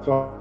So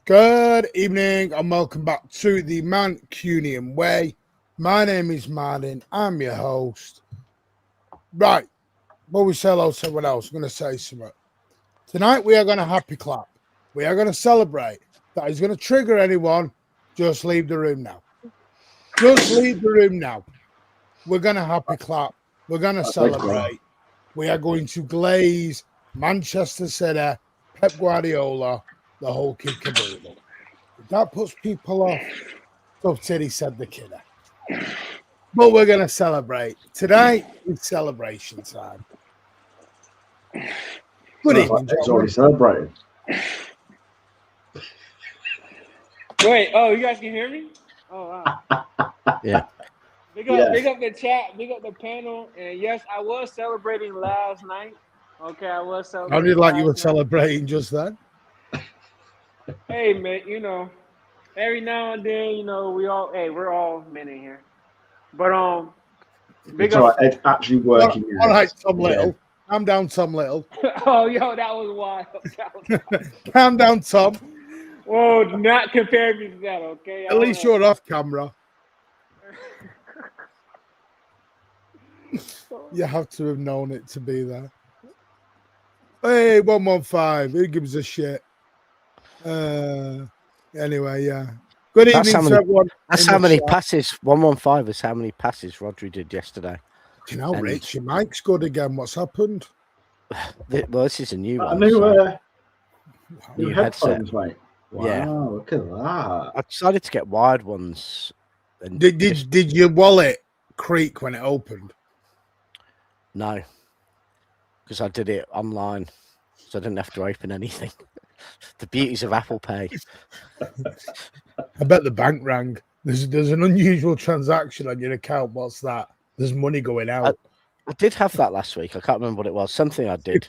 good evening and welcome back to the Mancunian Way. My name is Martin. I'm your host. Right, before we say hello to someone else, I'm going to say something. Tonight we are going to happy clap. We are going to celebrate. That is going to trigger anyone. Just leave the room now. Just leave the room now. We're going to happy clap. We're going to celebrate. We are going to glaze Manchester City, Pep Guardiola, the whole kid caboodle. If that puts people off, tough titty, said the kidder. But we're going to celebrate. Today is celebration time. Good evening, it's already celebrated. Wait, oh, you guys can hear me? Oh, wow. Yeah. Big up the chat, big up the panel. And yes, I was celebrating last night. Okay, I was celebrating. How did like you were celebrating just then? Hey, man, you know, every now and then, you know, we're all men in here. But Big up. Right, it's actually working. All right, Tom Little. Calm down, Tom Little. Oh, yo, that was wild. Calm down, Tom. Whoa, do not compare me to that, okay? At least you're off camera. You have to have known it to be there. Hey, 115. Who gives a shit? Anyway, yeah. Good evening to everyone. That's how many passes. 115 is how many passes Rodri did yesterday. You know, Rich, your mic's good again. What's happened? Well, this is a new one. New headphones, mate. Wow, yeah. Look at that. I decided to get wired ones. And did your wallet creak when it opened? No, because I did it online, so I didn't have to open anything. The beauties of Apple Pay. I bet the bank rang. There's an unusual transaction on your account. What's that? There's money going out. I did have that last week. I can't remember what it was. Something I did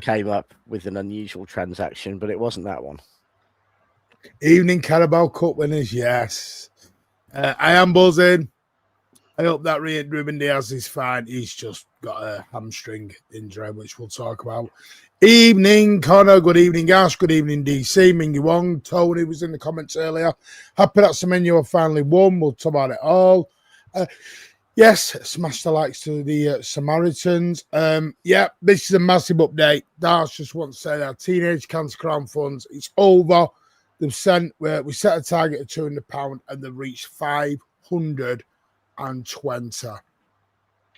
came up with an unusual transaction, but it wasn't that one. Evening Carabao Cup winners, yes. I am buzzing. I hope that Ruben Diaz is fine. He's just got a hamstring injury, which we'll talk about. Evening, Connor. Good evening, Ash. Good evening, DC. Mingy Wong. Tony was in the comments earlier. Happy that Semenyo have finally won. We'll talk about it all. Yes, smash the likes to the Samaritans. Yeah, this is a massive update. Dash just wants to say that Teenage Cancer Crown Funds, it's over. They've sent, we set a target of £200 and they've reached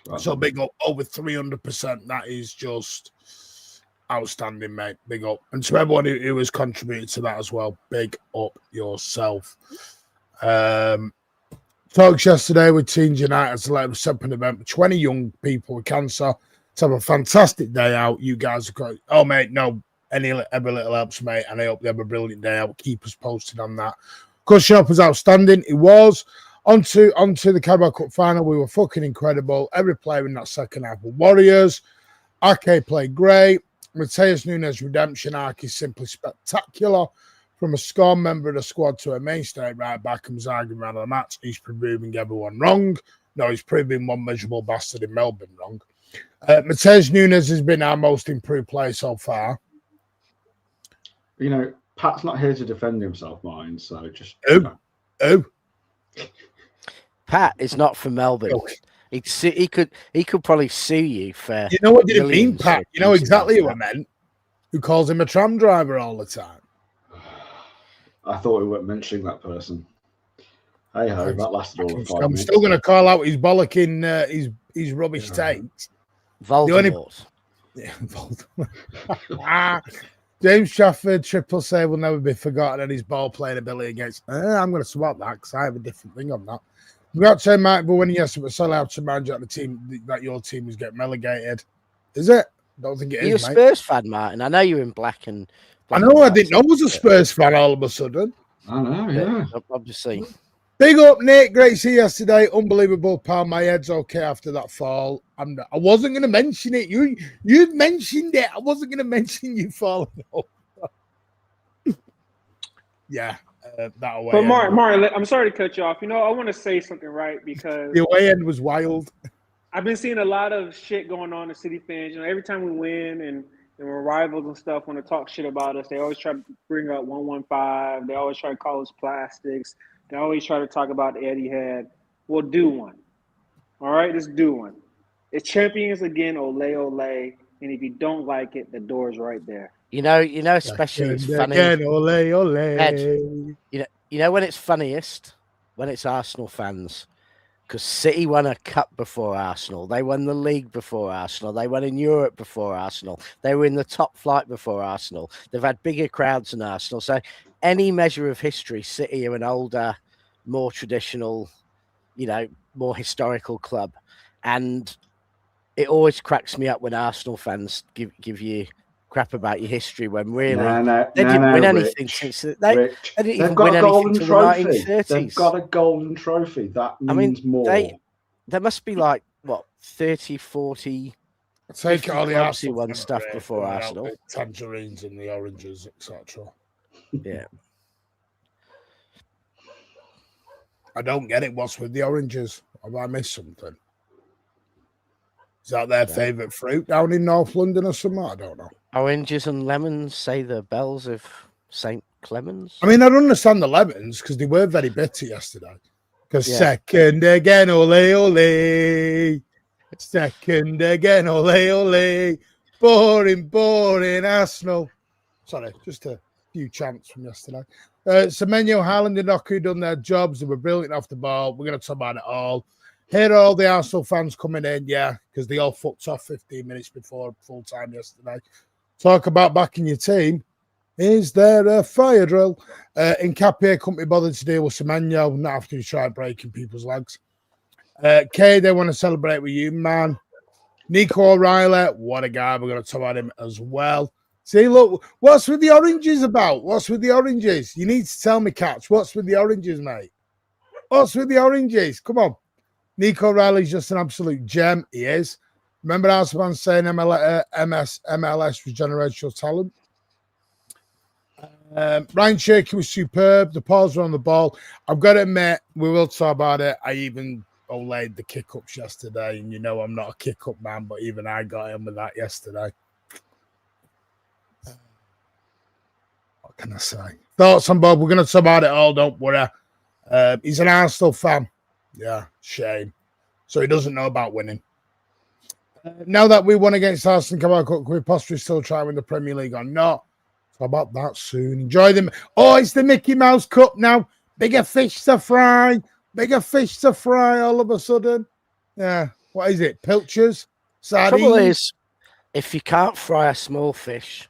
Wow. So big up, over 300%. That is just outstanding, mate. Big up. And to everyone who has contributed to that as well, big up yourself. Talks yesterday with Teens United as a separate event for 20 young people with cancer to have a fantastic day out. You guys have got, oh, mate, no, every little helps, mate. And I hope they have a brilliant day out. Keep us posted on that. Cushion was outstanding. It was. Onto the Carabao Cup final. We were fucking incredible. Every player in that second half were warriors. Ake played great. Mateus Nunes' redemption arc is simply spectacular. From a scorn member of the squad to a mainstay right back and was arguing around the match, he's proving everyone wrong. No, he's proving one miserable bastard in Melbourne wrong. Mateus Nunes has been our most improved player so far. You know, Pat's not here to defend himself, mine. So just Who? Pat is not from Melbourne. He could probably sue you for. You know what did it mean, Pat? You know exactly who I meant. Who calls him a tram driver all the time? I thought we weren't mentioning that person. Hey ho, that lasted all of 5 minutes. I'm still going to call out his bollocking, his rubbish takes. Voldemort. Yeah, Voldemort. James Trafford, triple save will never be forgotten, and his ball playing ability against. I'm going to swap that because I have a different thing on that. We got to say, Mike, but when yes, but sell out to manage the team that your team is getting relegated. Is it? Don't think it is. You're a Spurs fan, Martin. I know you're in black and. I know. I didn't know I was a Spurs fan all of a sudden. I know. Yeah. Obviously. Big up, Nick. Great to see you yesterday. Unbelievable, pal. My head's okay after that fall. I wasn't going to mention it. You mentioned it. I wasn't going to mention you falling over. Yeah. That away. But Martin, I'm sorry to cut you off. You know, I want to say something, right? Because the away end was wild. I've been seeing a lot of shit going on in City fans. You know, every time we win and we're rivals and stuff, want to talk shit about us, they always try to bring up 115. They always try to call us plastics. They always try to talk about Eddie Head. We'll do one. All right, let's do one. It's champions again, ole, ole. And if you don't like it, the door's right there. You know, especially it's funny. Again, ole, ole. Ed, you know when it's funniest? When it's Arsenal fans. Because City won a cup before Arsenal. They won the league before Arsenal. They won in Europe before Arsenal. They were in the top flight before Arsenal. They've had bigger crowds than Arsenal. So any measure of history, City are an older, more traditional, more historical club. And it always cracks me up when Arsenal fans give you crap about your history when really they didn't win anything since they didn't even win anything until the 1930s. They've got a golden trophy. That means more. There must be like what 30, 40. Take all the Arsenal won stuff before Arsenal. Tangerines and the oranges, etc. Yeah. I don't get it. What's with the oranges? Have I missed something? Is that their favourite fruit down in North London or something? I don't know. Oranges and lemons say the bells of St. Clemens. I mean, I don't understand the lemons because they were very bitter yesterday. Because second again, ole, ole. Second again, ole, ole. Boring, Arsenal. Sorry, just a few chants from yesterday. Semenyo, Haaland and Oku done their jobs. They were brilliant off the ball. We're going to talk about it all. Here are all the Arsenal fans coming in, because they all fucked off 15 minutes before full time yesterday. Talk about backing your team. Is there a fire drill? Nkapie couldn't be bothered to deal with Semenyo, not after he tried breaking people's legs. Kay, they want to celebrate with you, man. Nico O'Reilly, what a guy. We're going to talk about him as well. See, look, what's with the oranges about? What's with the oranges? You need to tell me, Catch, what's with the oranges, mate? What's with the oranges? Come on. Nico O'Reilly's just an absolute gem. He is. Remember Arsenal saying MLS was generational talent? Ryan Shaky was superb. The paws were on the ball. I've got to admit, we will talk about it. I even olayed the kick-ups yesterday, and I'm not a kick-up man, but even I got in with that yesterday. What can I say? Thoughts on Bob? We're going to talk about it all, don't worry. He's an Arsenal fan. Yeah, shame. So he doesn't know about winning. Now that we won against Arsenal, can we possibly still try to win the Premier League or not? Talk about that soon. Enjoy them. Oh, it's the Mickey Mouse Cup now. Bigger fish to fry. Bigger fish to fry all of a sudden. Yeah. What is it? Pilchards? Sardines? Trouble is, if you can't fry a small fish,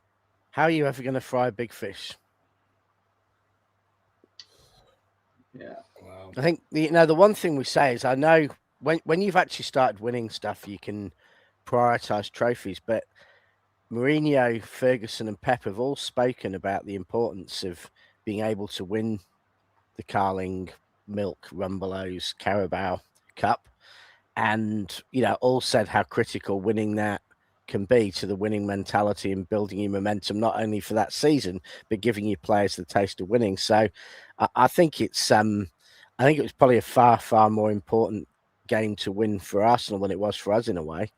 how are you ever going to fry a big fish? Yeah. Wow. I think the one thing we say is, I know when you've actually started winning stuff, you can prioritize trophies. But Mourinho, Ferguson, and Pep have all spoken about the importance of being able to win the Carling, Milk, Rumbelows, Carabao Cup, and all said how critical winning that can be to the winning mentality and building your momentum, not only for that season but giving your players the taste of winning. So I think it was probably a far more important game to win for Arsenal than it was for us in a way,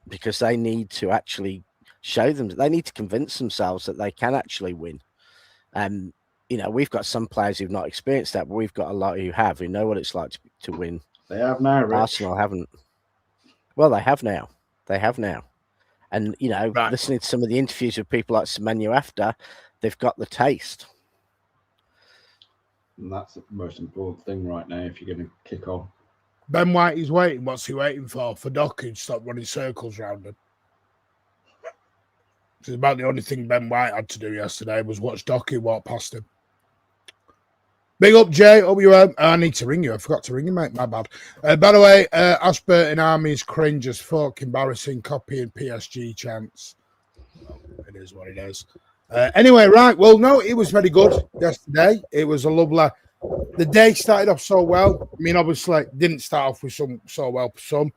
because they need to actually show them, they need to convince themselves that they can actually win. We've got some players who've not experienced that, but we've got a lot who have, who know what it's like to win. They have now, Rich. Arsenal haven't. Well, they have now. And, Right. listening to some of the interviews with people like Semenyo after, they've got the taste. And that's the most important thing right now if you're going to kick on. Ben White is waiting. What's he waiting for? For Doku to stop running circles around him. It's about the only thing Ben White had to do yesterday was watch Doku walk past him. Big up, Jay. Hope you're well. I need to ring you. I forgot to ring you, mate. My bad. By the way, Ashburton Army's cringe as fuck. Embarrassing copying PSG chants. Well, it is what it is. Anyway, right. Well, no, it was very good yesterday. It was a lovely. The day started off so well. I mean, obviously, didn't start off with so well for some.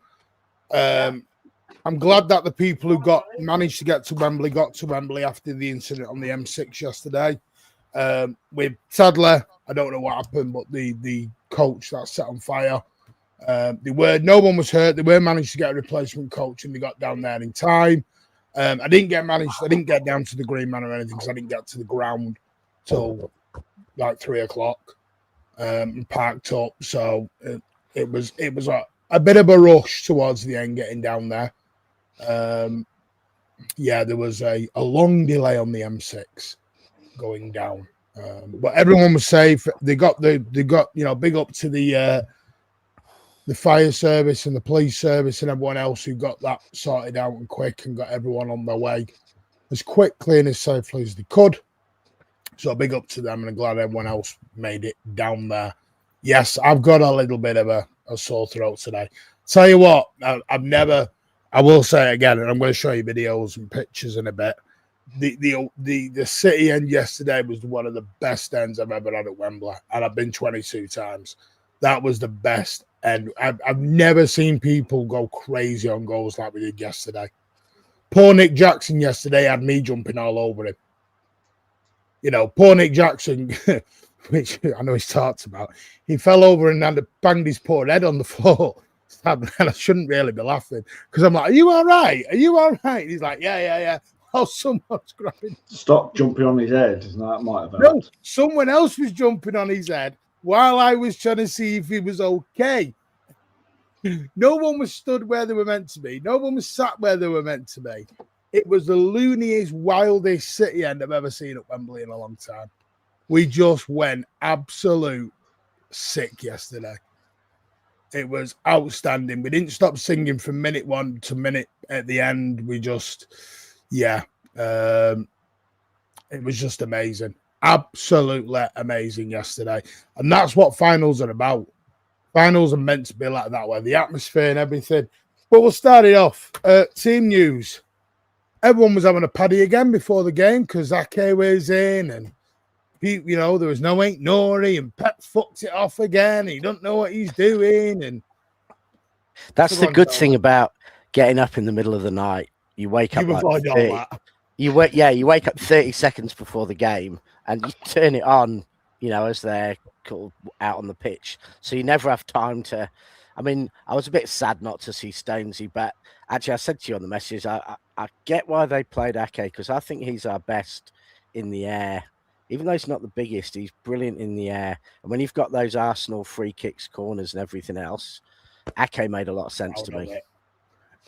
I'm glad that the people who managed to get to Wembley got to Wembley after the incident on the M6 yesterday. With sadly, I don't know what happened, but the coach that set on fire. No one was hurt. They were managed to get a replacement coach, and they got down there in time. I didn't get down to the Green Man or anything because I didn't get to the ground till like 3:00. And parked up, so it was a bit of a rush towards the end getting down there. There was a long delay on the M6 going down, but everyone was safe. They got big up to the fire service and the police service and everyone else who got that sorted out and quick and got everyone on their way as quickly and as safely as they could. So big up to them, and I'm glad everyone else made it down there. Yes, I've got a little bit of a sore throat today. Tell you what, I will say it again, and I'm going to show you videos and pictures in a bit. The City end yesterday was one of the best ends I've ever had at Wembley, and I've been 22 times. That was the best end. I've never seen people go crazy on goals like we did yesterday. Poor Nick Jackson yesterday had me jumping all over him. Poor Nick Jackson, which I know he's talked about, he fell over and had banged his poor head on the floor. And I shouldn't really be laughing because I'm like, are you all right? Are you all right? And he's like, yeah. Oh, someone's grabbing. Stop jumping on his head. That might have helped. No, someone else was jumping on his head while I was trying to see if he was okay. No one was stood where they were meant to be. No one was sat where they were meant to be. It was the looniest, wildest City end I've ever seen at Wembley in a long time. We just went absolute sick yesterday. It was outstanding. We didn't stop singing from minute 1 to minute at the end. We just, it was just amazing. Absolutely amazing yesterday. And that's what finals are about. Finals are meant to be like that, where the atmosphere and everything. But we'll start it off. Team news. Everyone was having a paddy again before the game because Ake was in, and there was no Ain't Nori, and Pep fucked it off again. He don't know what he's doing, and that's the good thing about getting up in the middle of the night. You wake up you wake up 30 seconds before the game, and you turn it on, as they're called out on the pitch. So you never have time to. I mean, I was a bit sad not to see Stonesy, but actually, I said to you on the message, I get why they played Ake, because I think he's our best in the air. Even though he's not the biggest, he's brilliant in the air. And when you've got those Arsenal free kicks, corners, and everything else, Ake made a lot of sense to me.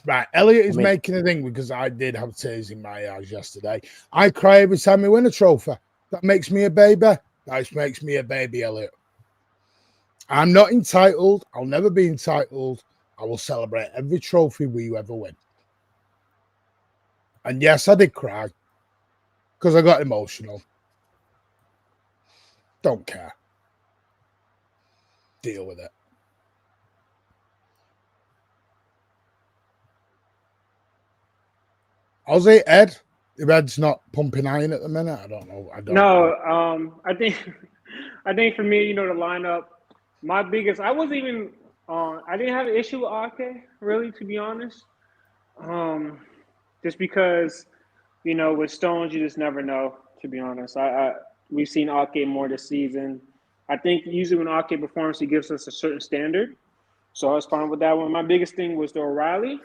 Right, Elliot is making a thing because I did have tears in my eyes yesterday. I cry every time we win a trophy. That makes me a baby. That makes me a baby, Elliot. I'm not entitled. I'll never be entitled. I will celebrate every trophy we ever win. And yes, I did cry because I got emotional. Don't care. Deal with it. How's it, Ed? If Ed's not pumping iron at the minute, I don't know. I think for me, the lineup. My biggest, I wasn't even. I didn't have an issue with Ake, really, to be honest. Just because, with Stones, you just never know. To be honest, we've seen Ake more this season. I think usually when Ake performs, he gives us a certain standard. So I was fine with that one. My biggest thing was the O'Reilly.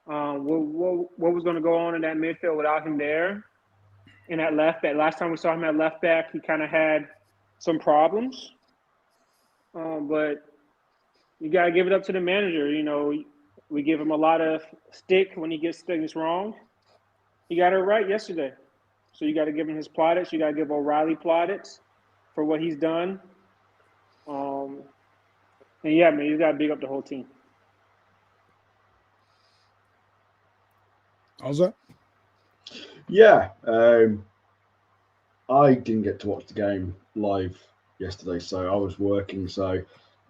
What was going to go on in that midfield without him there? And at left back, last time we saw him at left back, he kind of had some problems. But you got to give it up to the manager. We give him a lot of stick when he gets things wrong. He got it right yesterday. So you got to give him his plaudits. You got to give O'Reilly plaudits for what he's done. And yeah, man, you got to big up the whole team. How's that? Yeah, I didn't get to watch the game live yesterday, so I was working, so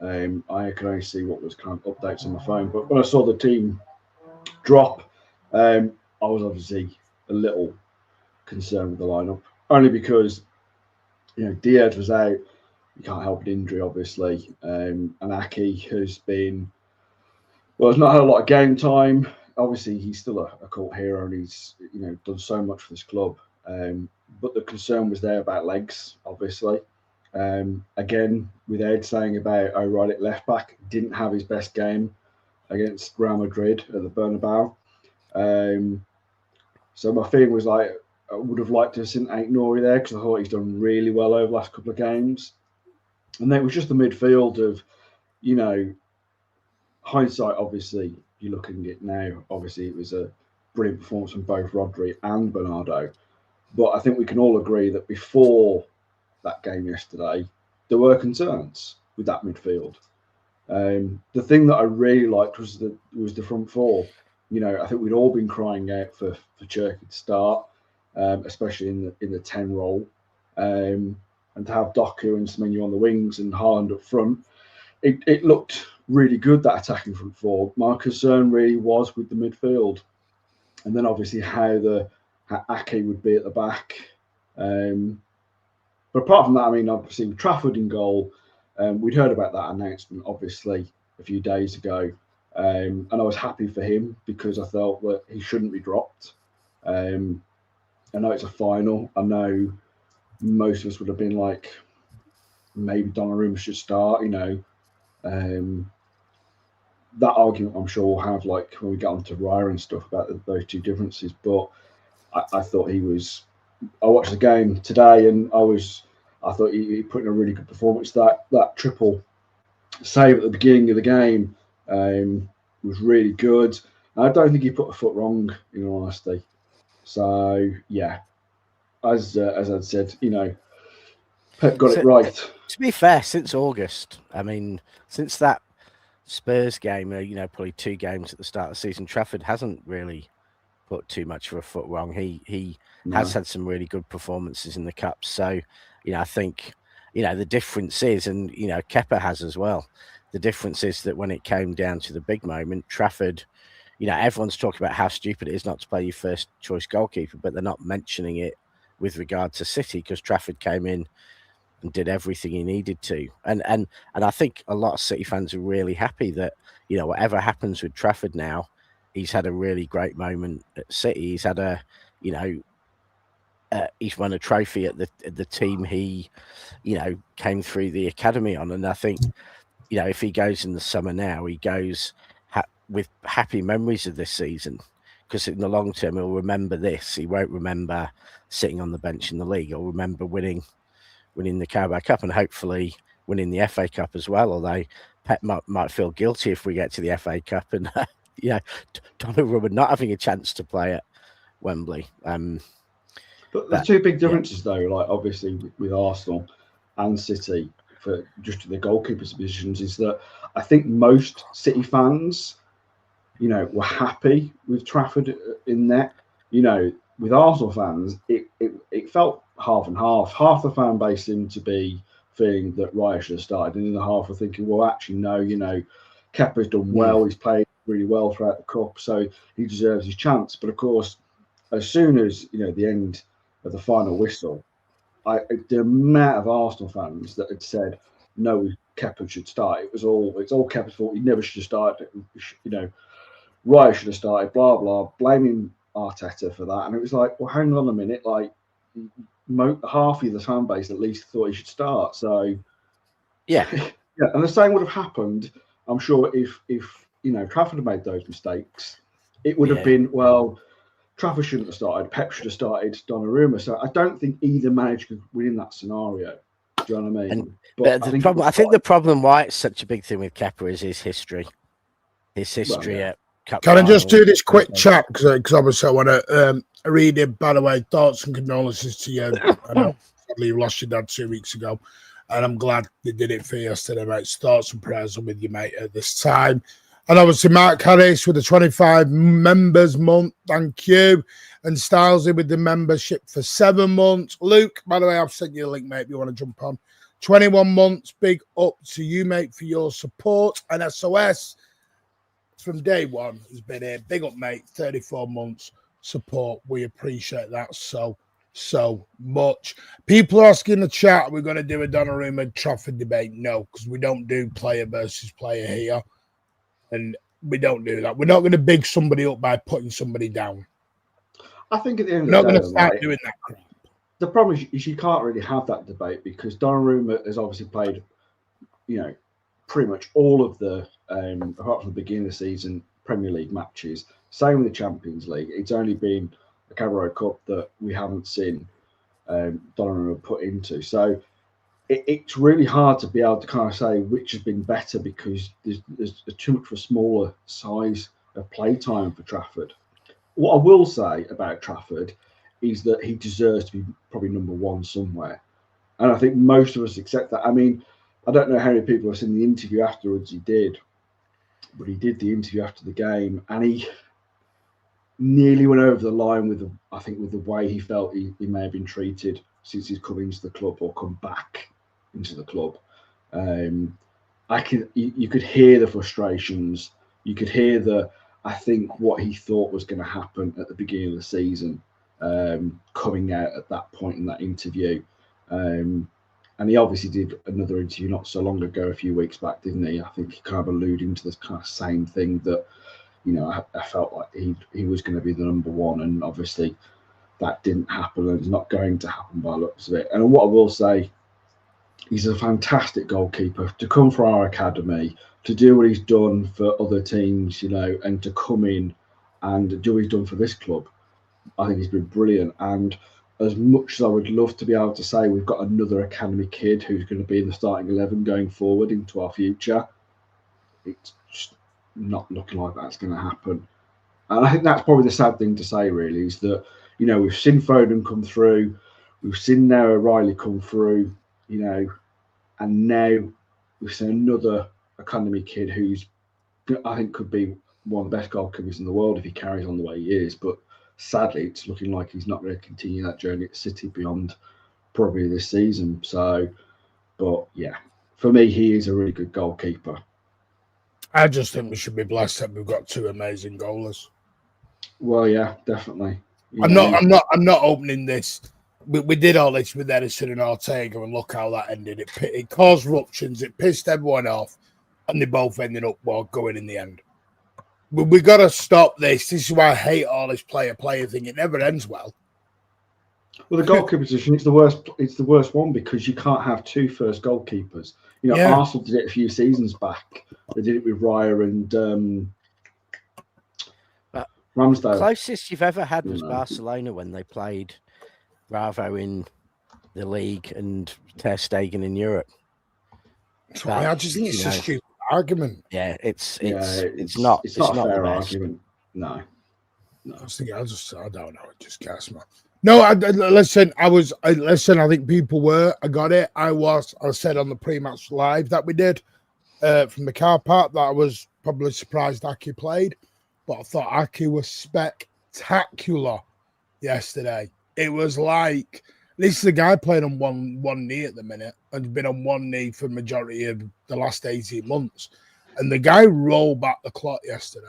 I could only see what was kind of updates on my phone. But when I saw the team drop, I was obviously a little concerned with the lineup, only because Diaz was out. You can't help an injury, obviously, and Ake has been has not had a lot of game time. Obviously, he's still a cult hero, and he's done so much for this club. But the concern was there about legs, obviously. Again, with Ed saying about O'Reilly at left back, didn't have his best game against Real Madrid at the Bernabeu. So my feeling was like I would have liked to have seen Aït-Nouri there because I thought he's done really well over the last couple of games. And then it was just the midfield of, hindsight, obviously, you're looking at it now. Obviously, it was a brilliant performance from both Rodri and Bernardo. But I think we can all agree that before that game yesterday, there were concerns with that midfield. The thing that I really liked was the front four. I think we'd all been crying out for Cherki to start, especially in the 10 role, and to have Doku and Semenyo on the wings and Haaland up front. It looked really good, that attacking front four. My concern really was with the midfield, and then obviously how Ake would be at the back. But apart from that, I mean, obviously with Trafford in goal, we'd heard about that announcement obviously a few days ago, and I was happy for him because I felt that he shouldn't be dropped. I know it's a final. I know most of us would have been like, maybe Donnarumma should start. That argument I'm sure we'll have like when we get on to Raya and stuff about those two differences. But I thought he was. I watched the game today and I thought he put in a really good performance. That triple save at the beginning of the game was really good. I don't think he put a foot wrong, in all honesty. So yeah, as I'd said, Pep got it right. To be fair, since August, I mean, since that Spurs game, probably 2 games at the start of the season, Trafford hasn't really put too much of a foot wrong. He has had some really good performances in the Cups. So, I think, the difference is, and, Kepa has as well, the difference is that when it came down to the big moment, Trafford, everyone's talking about how stupid it is not to play your first choice goalkeeper, but they're not mentioning it with regard to City because Trafford came in and did everything he needed to. And I think a lot of City fans are really happy that, whatever happens with Trafford now, he's had a really great moment at City. He's had he's won a trophy at the team he, came through the academy on. And I think, if he goes in the summer now, he goes with happy memories of this season, because in the long term, he'll remember this. He won't remember sitting on the bench in the league. He'll remember winning the Carabao Cup and hopefully winning the FA Cup as well. Although Pep might feel guilty if we get to the FA Cup and Donnarumma not having a chance to play at Wembley. But the two big differences though, like obviously with Arsenal and City, for just the goalkeepers' positions is that I think most City fans, were happy with Trafford in net. With Arsenal fans, it felt half and half. Half the fan base seemed to be feeling that Raya should have started, and the other half were thinking, well, actually, no, Kepa's done well. He's played really well throughout the cup, so he deserves his chance. But of course, as soon as the end of the final whistle, the amount of Arsenal fans that had said no, Kepa should start. It's all Kepa's fault. He never should have started. Raya should have started. Blah blah, blaming Arteta for that. And it was like, well, hang on a minute. Like half of the fan base at least thought he should start. So yeah. And the same would have happened, I'm sure, if Trafford had made those mistakes. It would have been, well, Trafford shouldn't have started. Pep should have started Donnarumma. So I don't think either manager could win in that scenario. Do you know what I mean? I think the problem why it's such a big thing with Kepa is his history. His history at Cup. Can I just do this quick chat? Because obviously I want to read it. By the way, thoughts and condolences to you. I know you lost your dad 2 weeks ago. And I'm glad they did it for you yesterday, mate. Thoughts and prayers are with you, mate, at this time. And obviously, Mark Harris with the 25 members month. Thank you. And Stylesy with the membership for 7 months. Luke, by the way, I've sent you a link, mate, if you want to jump on. 21 months. Big up to you, mate, for your support. And SOS from day one has been here. Big up, mate. 34 months support. We appreciate that so much. People are asking in the chat, we're going to do a Donnarumma Trafford debate. No, because we don't do player versus player here. And we don't do that. We're not going to big somebody up by putting somebody down. I think at the end we're of the day, not going to start doing that crap. The problem is you can't really have that debate because Donnarumma has obviously played, pretty much all of the, apart from the beginning of the season, Premier League matches. Same with the Champions League. It's only been the Carabao Cup that we haven't seen Donnarumma put into. So it's really hard to be able to kind of say which has been better because there's too much of a smaller size of play time for Trafford. What I will say about Trafford is that he deserves to be probably number one somewhere. And I think most of us accept that. I mean, I don't know how many people have seen the interview afterwards he did, but he did the interview after the game and he nearly went over the line with the way he felt he may have been treated since he's come into the club or come back into the club. You could hear the frustrations. You could hear I think what he thought was going to happen at the beginning of the season coming out at that point in that interview. And he obviously did another interview not so long ago, a few weeks back, didn't he? I think he kind of alluding to this kind of same thing that, I felt like he was going to be the number one, and obviously that didn't happen, and it's not going to happen by the looks of it. And what I will say, he's a fantastic goalkeeper. To come from our academy, to do what he's done for other teams, and to come in and do what he's done for this club, I think he's been brilliant. And as much as I would love to be able to say we've got another academy kid who's going to be in the starting 11 going forward into our future, it's just not looking like that's going to happen. And I think that's probably the sad thing to say, really, is that, we've seen Foden come through, we've seen now O'Reilly come through, and now we've seen another academy kid who's, I think, could be one of the best goalkeepers in the world if he carries on the way he is. But sadly, it's looking like he's not going to continue that journey at City beyond probably this season. So, but yeah, for me, he is a really good goalkeeper. I just think we should be blessed that we've got two amazing goalers. Well, yeah, definitely. I'm not opening this. We did all this with Edison and Ortega, and look how that ended. It caused ruptions. It pissed everyone off, and they both ended up going in the end. We got to stop this. This is why I hate all this player thing. It never ends well. Well, the goalkeeper position, it's the worst. It's the worst one because you can't have two first goalkeepers. Arsenal did it a few seasons back. They did it with Raya and Ramsdale. Closest you've ever had was Barcelona when they played Bravo in the league and Ter Stegen in Europe. I just think it's a stupid argument. Yeah, it's not a fair best argument. No. I don't know. It just gets me. No, listen. Listen. I think people were. I got it. I said on the pre-match live that we did from the car park that I was probably surprised Aki played, but I thought Aki was spectacular yesterday. It was like this is a guy playing on one knee at the minute and has been on one knee for the majority of the last 18 months, and the guy rolled back the clock yesterday.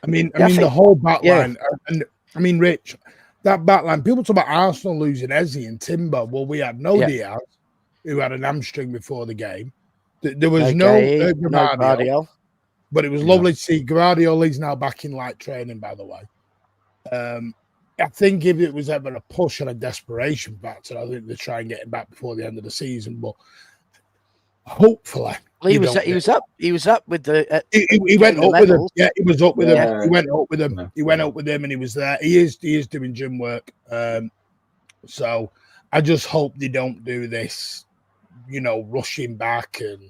I mean, the whole back line, and I mean, Rich, that back line, people talk about Arsenal losing Eze and Timber. Well, we had no Diaz, who had an hamstring before the game. There was no Guardiola, but it was lovely to see Guardiola. He's now back in light training, by the way. I think if it was ever a push and a desperation factor, I think they try and get him back before the end of the season. But hopefully, he was up with the. He went up with him. Yeah, he was up with him. He went up with him. He went up with him, and he was there. He is doing gym work. So I just hope they don't do this, rushing back and.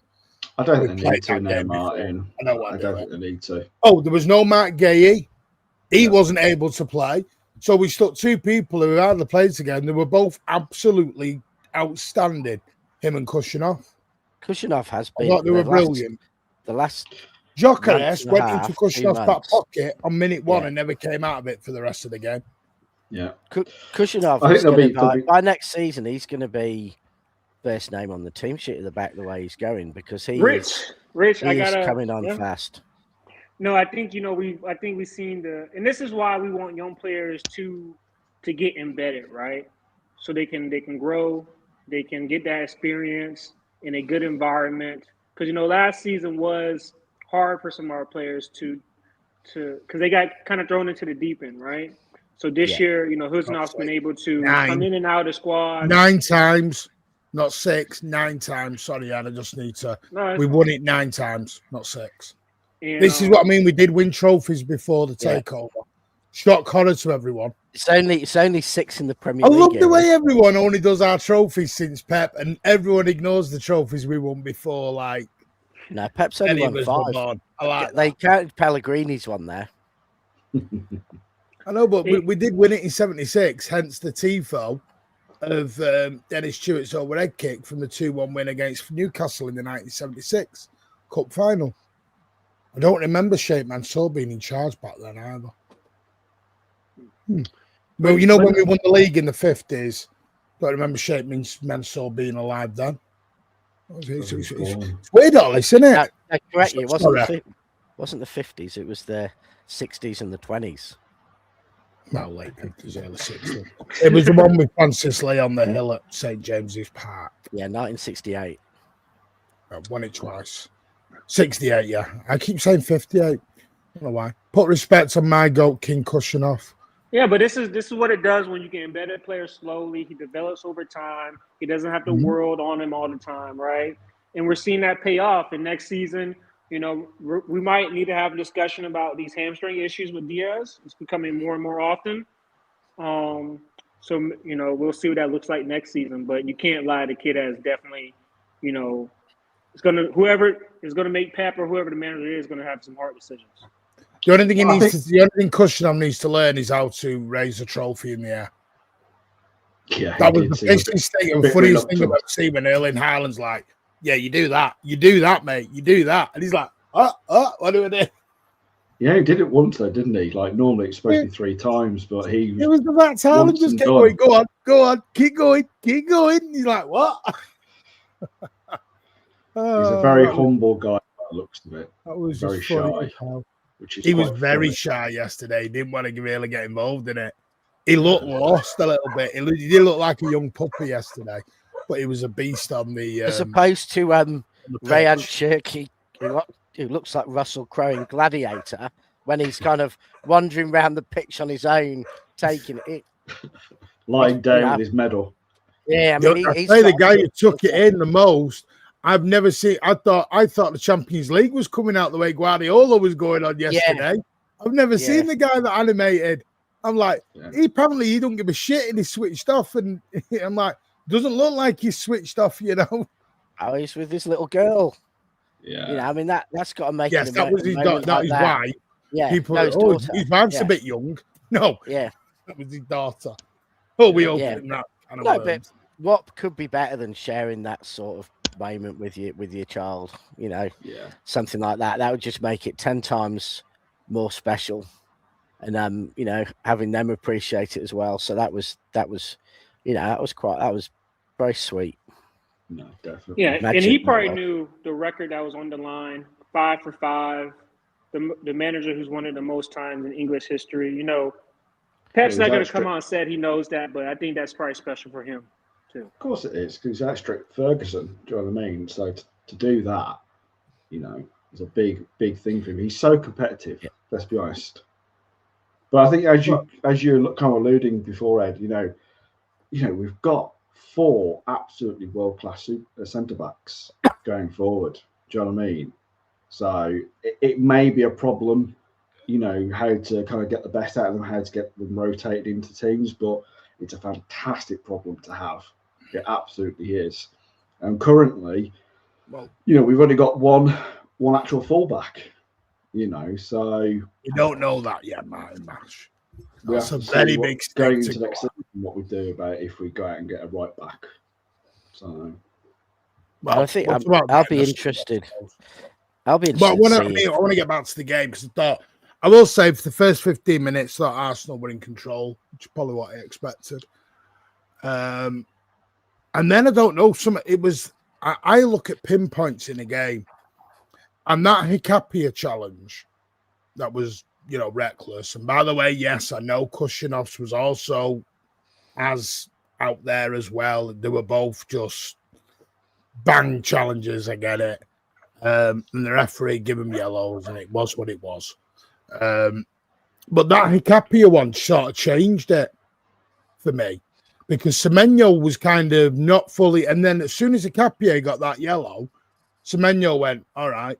I don't think they need to now, Martin. I don't think they need to. Oh, there was no Mark Gahey. He wasn't able to play. So we stuck two people who hardly played together. They were both absolutely outstanding, him and Kushinov. Kushinov has I been. thought they were brilliant. The last Jokeres went into Kushinov's back pocket on minute one and never came out of it for the rest of the game. Yeah. Kushinov, by next season, he's going to be first name on the team sheet at the back the way he's going because he's coming on fast. No, I think we've seen and this is why we want young players to get embedded, right? So they can grow, they can get that experience in a good environment. Because last season was hard for some of our players to because they got kind of thrown into the deep end, right? So this year, Huznov's been able to come in and out of the squad 9 times, not 6, 9 times. Sorry, Anna, I just need to. We won it 9 times, not 6. And, this is what I mean. We did win trophies before the takeover. Shock horror to everyone. It's only 6 in the Premier League. I love the way everyone only does our trophies since Pep, and everyone ignores the trophies we won before. Like, no, Pep's only won 5. I like they counted Pellegrini's one there. I know, but we did win it in '76. Hence the tifo of Dennis Stewart's overhead kick from the 2-1 win against Newcastle in the 1976 Cup final. I don't remember Sheikh Mansour being in charge back then either. Well, when we won the league in the 50s, I don't remember Sheikh Mansour being alive then. It's weird, all this, isn't it? No, correct. It wasn't the 50s. It was the 60s and the 20s. Well, late 50s, early 60s. It was the one with Francis Lee on the hill at St. James's Park. Yeah, 1968. I won it twice. 68, yeah. I keep saying 58. I don't know why. Put respect on my goat, King Kushinov. Yeah, but this is what it does when you get embedded player slowly. He develops over time. He doesn't have the world on him all the time, right? And we're seeing that pay off. And next season, we might need to have a discussion about these hamstring issues with Diaz. It's becoming more and more often. So we'll see what that looks like next season. But you can't lie. The kid has definitely, whoever is gonna make Pep or whoever the manager is gonna have some hard decisions. The only thing the only thing Kushinov needs to learn is how to raise a trophy in the air. Yeah, that was the funniest thing about seeing when Erling Haaland's like, "Yeah, you do that, mate, you do that," and he's like, what do I do?" Yeah, he did it once though, didn't he? Like normally it's supposed to be 3 times, but it was the fact Haaland just kept going, go on, keep going. He's like, what? He's a very humble guy by the looks of it. That was very shy. He was very shy yesterday. He didn't want to really get involved in it. He looked lost a little bit. He did look like a young puppy yesterday, but he was a beast on the. As opposed to Rayan Cherki, who looks like Russell Crowe in Gladiator, when he's kind of wandering around the pitch on his own, taking it. Lying down with his medal. Yeah, I mean, he's the guy who took it in the most. I've never seen. I thought the Champions League was coming out the way Guardiola was going on yesterday. Yeah. I've never seen the guy that animated. I'm like, he don't give a shit, and he switched off. And I'm like, doesn't look like he's switched off, Oh, he's with this little girl. Yeah, I mean that's got to make. Yes, that was his. That is why. Yeah, people. His wife's a bit young. No. Yeah. That was his daughter. Oh, we opened that. No, but what could be better than sharing that sort of moment with your child? You know, something like that. That would just make it 10 times more special, and you know, having them appreciate it as well. So that was, you know, that was very sweet. No, definitely. Yeah, and he probably knew the record that was on the line, 5 for 5. The manager who's won it the most times in English history. You know, Pep's not going to come out and say he knows that, but I think that's probably special for him too. Of course it is, because he's that strict Ferguson. Do you know what I mean? So to do that, you know, is a big thing for him. He's so competitive. Let's be honest. But I think as you're kind of alluding before, Ed, you know, we've got 4 absolutely world-class centre backs going forward. Do you know what I mean? So it may be a problem, you know, how to kind of get the best out of them, how to get them rotated into teams, but it's a fantastic problem to have. It absolutely is. And currently, you know, we've only got one actual fullback, you know, so you don't know that yet, Martin Mash. That's a very big step going into next season. What we do about if we go out and get a right back. So, well, I think I'll be interested. I'll be interested. But I want to get back to the game because I will say for the first 15 minutes that Arsenal were in control, which is probably what I expected. And then I don't know. I look at pinpoints in a game, and that Hikapia challenge, that was, you know, reckless. And by the way, yes, I know Kushinov's was also as out there as well. They were both just bang challenges. I get it. And the referee gave him yellows, and it was what it was. But that Hikapia one sort of changed it for me, because Semenyo was kind of not fully, and then as soon as Hikapia got that yellow, Semenyo went, all right,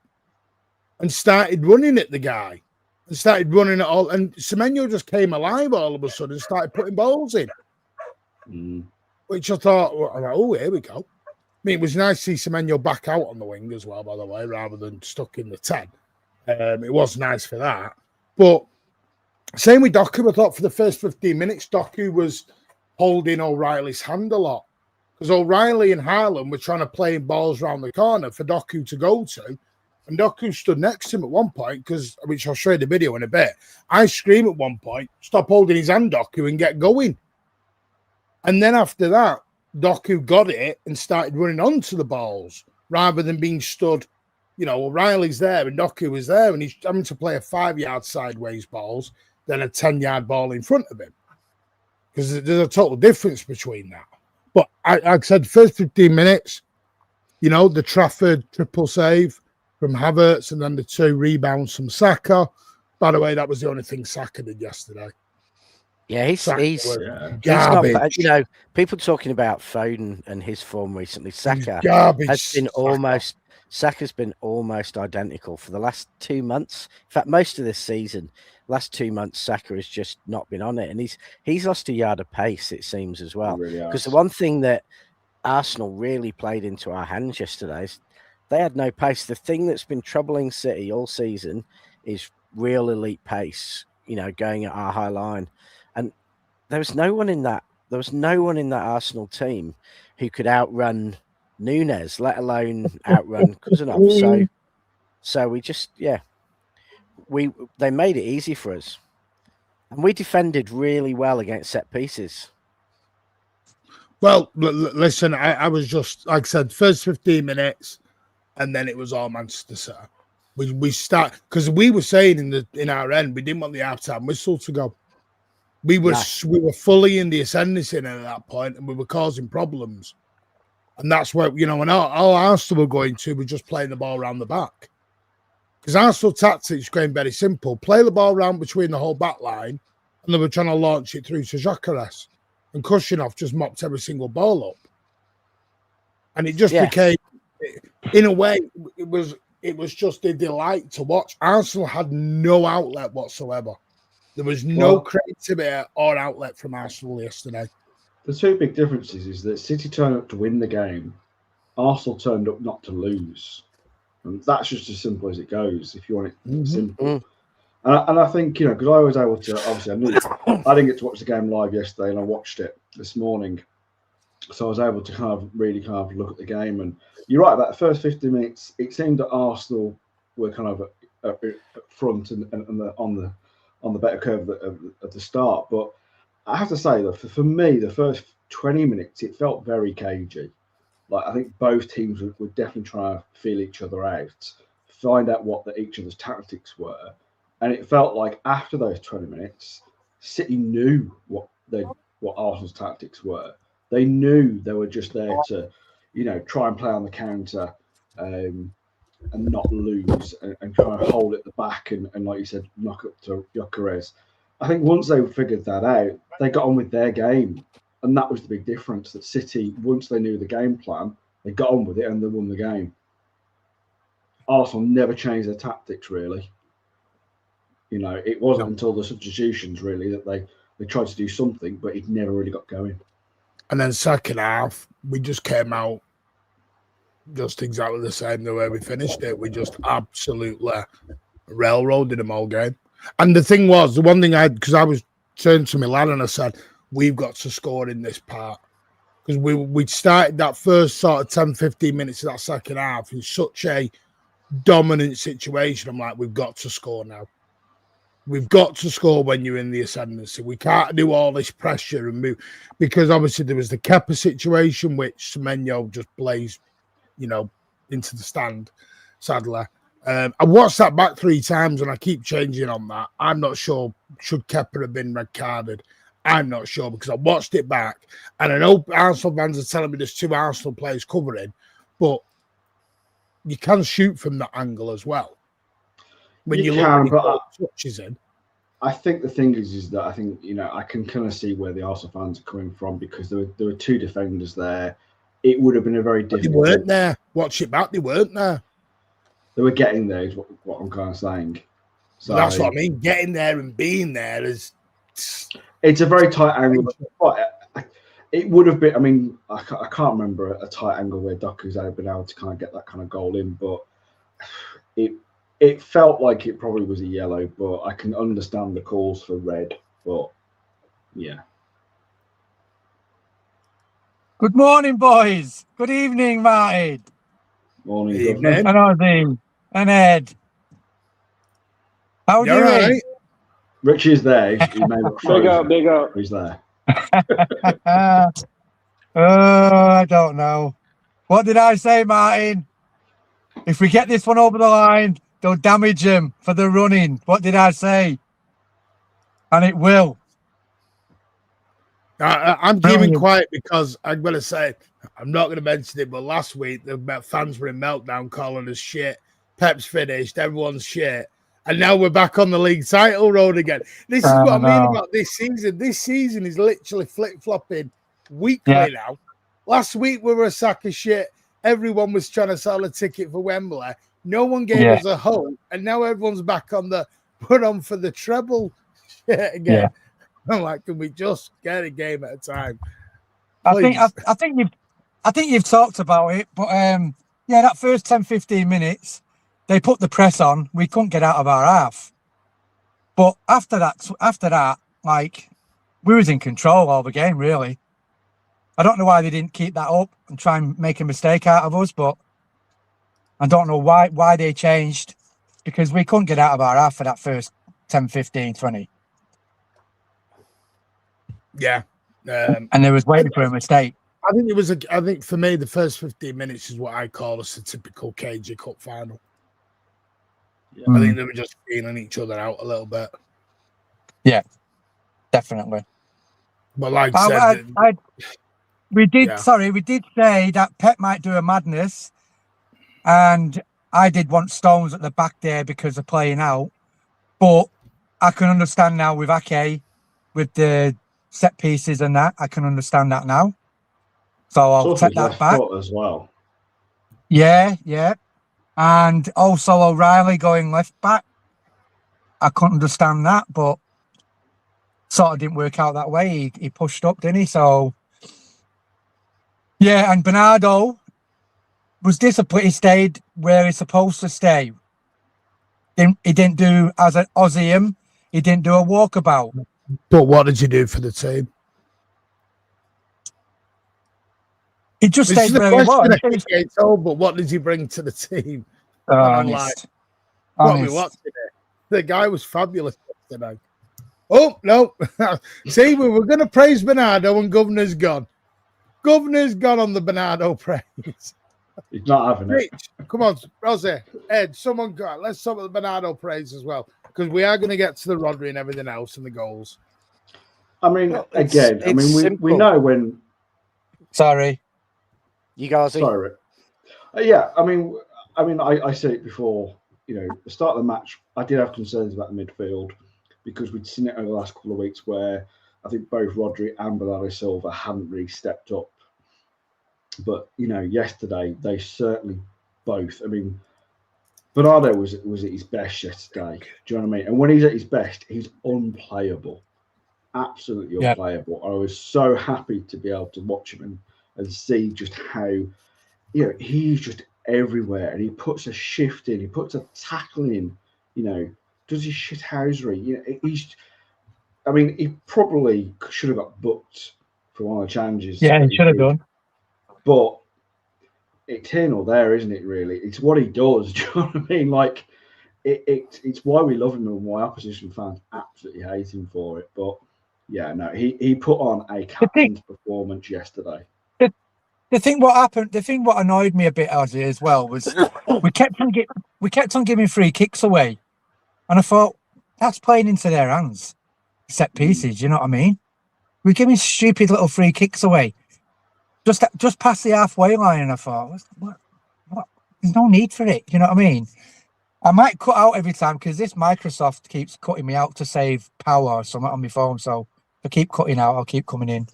and started running at the guy, and started running at all, and Semenyo just came alive all of a sudden and started putting balls in, which I thought, oh, here we go. I mean, it was nice to see Semenyo back out on the wing as well, by the way, rather than stuck in the 10. It was nice for that. But same with Doku. I thought for the first 15 minutes, Doku was holding O'Reilly's hand a lot, because O'Reilly and Haaland were trying to play balls around the corner for Doku to go to. And Doku stood next to him at one point, which I'll show you the video in a bit. I scream at one point, stop holding his hand, Doku, and get going. And then after that, Doku got it and started running onto the balls rather than being stood. You know, O'Reilly's there and Doku was there, and he's having to play a 5-yard sideways balls than a 10-yard ball in front of him, because there's a total difference between that. But I said first 15 minutes, you know, the Trafford triple save from Havertz and then the 2 rebounds from Saka. By the way, that was the only thing Saka did yesterday. Yeah, he's not bad. You know, people talking about Foden and his form recently. Saka's been almost identical for the last 2 months. In fact, most of this season, last 2 months, Saka has just not been on it, and he's lost a yard of pace, it seems, as well. Because the one thing that Arsenal really played into our hands yesterday is they had no pace. The thing that's been troubling City all season is real elite pace. You know, going at our high line. And there was no one in that Arsenal team who could outrun Nunes, let alone outrun Kuznov. So we just, they made it easy for us. And we defended really well against set pieces. Well, listen, I was just, like I said, first 15 minutes, and then it was all Manchester City. We start, because we were saying in our end, we didn't want the half-time whistle to go. We were fully in the ascendancy at that point, and we were causing problems. And that's where, you know, and all Arsenal were going to was just playing the ball around the back. Because Arsenal tactics going very simple. Play the ball around between the whole back line, and they were trying to launch it through to Gyökeres. And Kushinov just mopped every single ball up. And it just became, in a way, it was just a delight to watch. Arsenal had no outlet whatsoever. There was no creativity or outlet from Arsenal yesterday. The 2 big differences is that City turned up to win the game. Arsenal turned up not to lose. And that's just as simple as it goes, if you want it simple. And I think, because I was able to, obviously, I didn't get to watch the game live yesterday, and I watched it this morning. So I was able to kind of really look at the game. And you're right, about the first 50 minutes, it seemed that Arsenal were kind of at front and on the better curve at the start. But I have to say that for me, the first 20 minutes, it felt very cagey. Like, I think both teams were definitely trying to feel each other out, find out what each other's tactics were. And it felt like after those 20 minutes, City knew what Arsenal's tactics were. They knew they were just there to, try and play on the counter and not lose and try and hold at the back and like you said, knock up to Gyökeres. I think once they figured that out, they got on with their game. And that was the big difference, that City, once they knew the game plan, they got on with it and they won the game. Arsenal never changed their tactics, really. It wasn't until the substitutions, really, that they tried to do something, but it never really got going. And then second half, we just came out just exactly the same the way we finished it. We just absolutely railroaded them all game. And the thing was, the one thing because I was turning to my lad and I said, we've got to score in this part. Because we started that first sort of 10, 15 minutes of that second half in such a dominant situation. I'm like, we've got to score now. We've got to score when you're in the ascendancy. We can't do all this pressure and move. Because obviously there was the Kepa situation, which Semenyo just blazed, into the stand, sadly. I watched that back 3 times and I keep changing on that. I'm not sure, should Kepa have been red carded? I'm not sure, because I watched it back and I know Arsenal fans are telling me there's 2 Arsenal players covering, but you can shoot from that angle as well. When you look at touches in. I think the thing is that I think, I can kind of see where the Arsenal fans are coming from, because there were 2 defenders there. It would have been a very difficult. They weren't there. Watch it back. They weren't there. They were getting there, is what I'm kind of saying. So that's what I mean. Getting there and being there is. It's a very tight angle. It would have been. I mean, I can't remember a tight angle where Doku's had been able to kind of get that kind of goal in, but it felt like it probably was a yellow. But I can understand the calls for red. But yeah. Good morning, boys. Good evening, Martin. Morning, evening. And Ozzy. And Ed. How are you doing? Right. Richie's there. He may look big up. He's there. I don't know. What did I say, Martin? If we get this one over the line, don't damage him for the running. What did I say? And it will. I'm keeping quiet because I'm going to say, I'm not going to mention it, but last week the fans were in meltdown calling us shit. Pep's finished, everyone's shit. And now we're back on the league title road again. This is what I mean about this season. This season is literally flip-flopping weekly now. Last week we were a sack of shit. Everyone was trying to sell a ticket for Wembley. No one gave us a hope. And now everyone's back on the put on for the treble shit again. Yeah. I'm like, can we just get a game at a time? Please. I think you've talked about it, but that first 10, 15 minutes, they put the press on. We couldn't get out of our half. But after that, like, we was in control all the game, really. I don't know why they didn't keep that up and try and make a mistake out of us, but I don't know why they changed, because we couldn't get out of our half for that first 10, 15, 20. Yeah. And they was waiting for a mistake. I think for me, the first 15 minutes is what I call a typical KG Cup final. Yeah. I think they were just feeling each other out a little bit. Yeah, definitely. But like I said, we did say that Pep might do a madness, and I did want Stones at the back there because of playing out. But I can understand now with Ake, with the set pieces and that, I can understand that now. So I'll take that back as well. Yeah. And also O'Reilly going left back. I couldn't understand that, but sort of didn't work out that way. He pushed up, didn't he? So yeah, and Bernardo was disappointed. He stayed where he's supposed to stay. He didn't do as an Aussie. He didn't do a walkabout. But what did you do for the team? He just This stayed is the where he question was. I keep getting told, but what did he bring to the team? Oh, And I'm like, honest. what are we Honest. watching it? The guy was fabulous yesterday. Oh, no. See, we were going to praise Bernardo and Governor's gone. Governor's gone on the Bernardo praise. He's not having it. Rich, come on, Rosie, Ed, someone go. Let's talk about the Bernardo praise as well, because we are going to get to the Rodri and everything else and the goals. I mean, Well, again, I it's mean, we simple. know when. Sorry. You guys, Sorry, Rick. Yeah, I mean, I said it before. You know, the start of the match, I did have concerns about the midfield because we'd seen it over the last couple of weeks where I think both Rodri and Bernardo Silva hadn't really stepped up. But you know, yesterday they certainly both. I mean, Bernardo was at his best yesterday. Do you know what I mean? And when he's at his best, he's unplayable, absolutely unplayable. I was so happy to be able to watch him and see just how, you know, he's just everywhere, and he puts a shift in, he puts a tackle in, you know, does his shithousery. You know, I mean, he probably should have got booked for one of the challenges. Yeah, he should have done. But it's here nor there, isn't it? Really, it's what he does. Do you know what I mean? Like, it's why we love him and why opposition fans absolutely hate him for it. But yeah, no, he put on a captain's performance yesterday. The thing what annoyed me a bit, Ozzy, as well, was we kept on giving free kicks away, and I thought that's playing into their hands, set pieces. You know what I mean? We're giving stupid little free kicks away, just past the halfway line, and I thought, what? There's no need for it. You know what I mean? I might cut out every time because this Microsoft keeps cutting me out to save power or something on my phone. So if I keep cutting out, I'll keep coming in.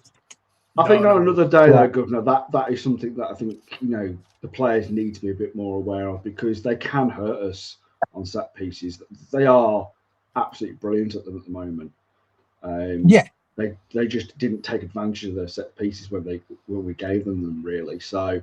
I think on another day, though, Governor, that is something that I think, you know, the players need to be a bit more aware of because they can hurt us on set pieces. They are absolutely brilliant at them at the moment. They just didn't take advantage of their set pieces when we gave them really. So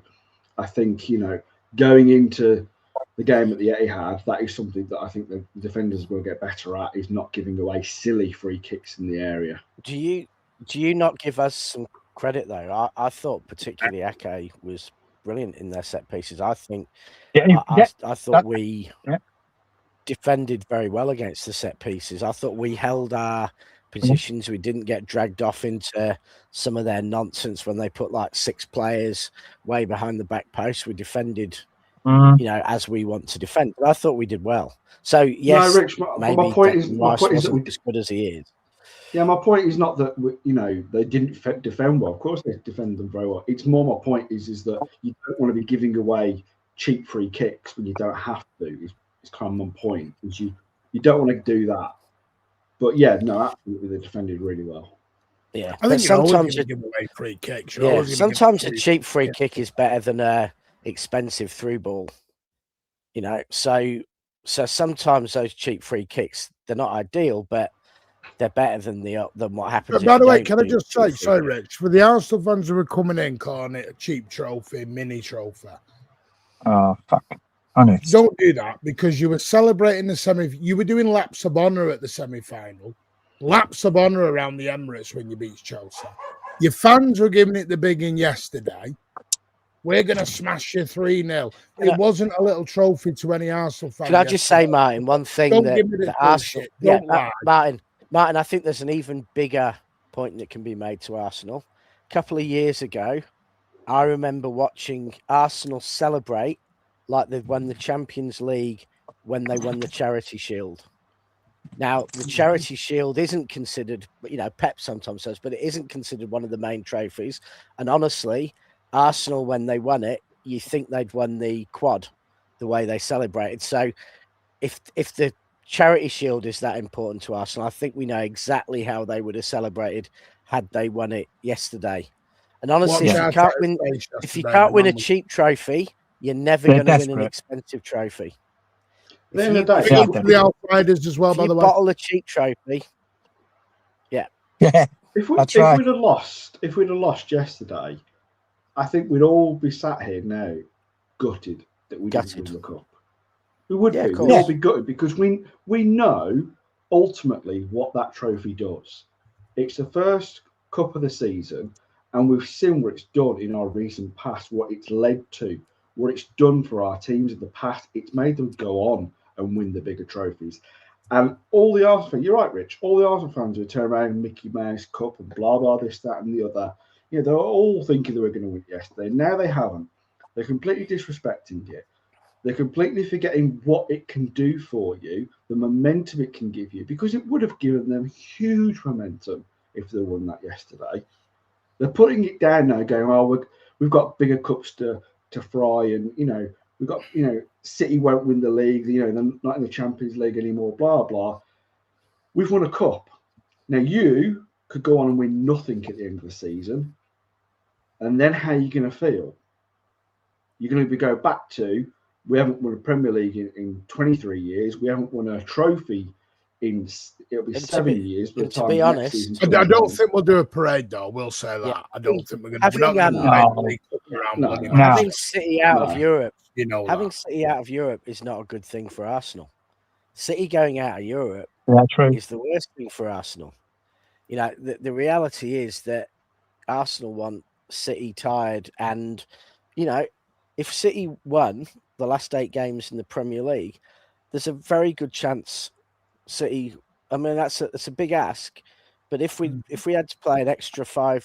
I think, you know, going into the game at the Etihad, that is something that I think the defenders will get better at, is not giving away silly free kicks in the area. Do you not give us some credit though? I thought particularly Ake was brilliant in their set pieces. I think I thought we defended very well against the set pieces. I thought we held our positions. We didn't get dragged off into some of their nonsense when they put like 6 players way behind the back post. We defended, you know, as we want to defend. But I thought we did well. So yes, no, Rich, maybe my point is wasn't as good as he is. Yeah, my point is not that you know they didn't defend well. Of course, they defended them very well. It's more my point is that you don't want to be giving away cheap free kicks when you don't have to. It's kind of my point. Is you don't want to do that. But yeah, no, absolutely, they defended really well. Yeah, I think sometimes you give away free kicks. Sometimes a cheap free kick is better than a expensive through ball. You know, so sometimes those cheap free kicks, they're not ideal, but they're better than what happens. By the way, can I just say, sorry, Rich, for the Arsenal fans who are coming in calling it a cheap trophy, mini trophy. Oh, fuck. Honest. Don't do that because you were celebrating the semi. You were doing laps of honour at the semi-final, laps of honour around the Emirates when you beat Chelsea. Your fans were giving it the big in yesterday. We're going to smash you 3-0. It wasn't a little trophy to any Arsenal fan. Can I just say, Martin, one thing that Arsenal... Martin, I think there's an even bigger point that can be made to Arsenal. A couple of years ago, I remember watching Arsenal celebrate like they've won the Champions League when they won the Charity Shield. Now, the Charity Shield isn't considered, you know, Pep sometimes says, but it isn't considered one of the main trophies. And honestly, Arsenal, when they won it, you think they'd won the quad, the way they celebrated. So if the Charity Shield is that important to Arsenal, I think we know exactly how they would have celebrated had they won it yesterday. And honestly, if you can't win a cheap trophy, you're never going to win an expensive trophy. The outsiders as well, by the way. Bottle a cheap trophy. Yeah. If we'd have lost yesterday, I think we'd all be sat here now, gutted that we didn't win the cup. We would Yeah, be. of We'd all course. be gutted because we know ultimately what that trophy does. It's the first cup of the season, and we've seen what it's done in our recent past, what it's led to, what it's done for our teams in the past. It's made them go on and win the bigger trophies. And all the Arsenal fans, you're right, Rich, all the Arsenal fans who turn around Mickey Mouse Cup and blah, blah, this, that, and the other, you know, they were all thinking they were going to win yesterday. Now they haven't. They're completely disrespecting it. They're completely forgetting what it can do for you, the momentum it can give you, because it would have given them huge momentum if they won that yesterday. They're putting it down now, going, "Oh, we've got bigger cups to fry, and we've got City won't win the league, they're not in the Champions League anymore, blah blah." We've won a cup. Now you could go on and win nothing at the end of the season, and then how are you going to feel? You're going to be go back to, we haven't won a Premier League in 23 years. We haven't won a trophy it'll be 7 years by the to time be next honest, season. I don't think we'll do a parade though. We'll say that. Yeah. I don't think we're going Having, to. No. Having City out of Europe, having City out of Europe is not a good thing for Arsenal. City going out of Europe is the worst thing for Arsenal. The reality is that Arsenal want City tired, and if City won the last 8 games in the Premier League, there's a very good chance City. I mean, that's a big ask, but if we had to play an extra 4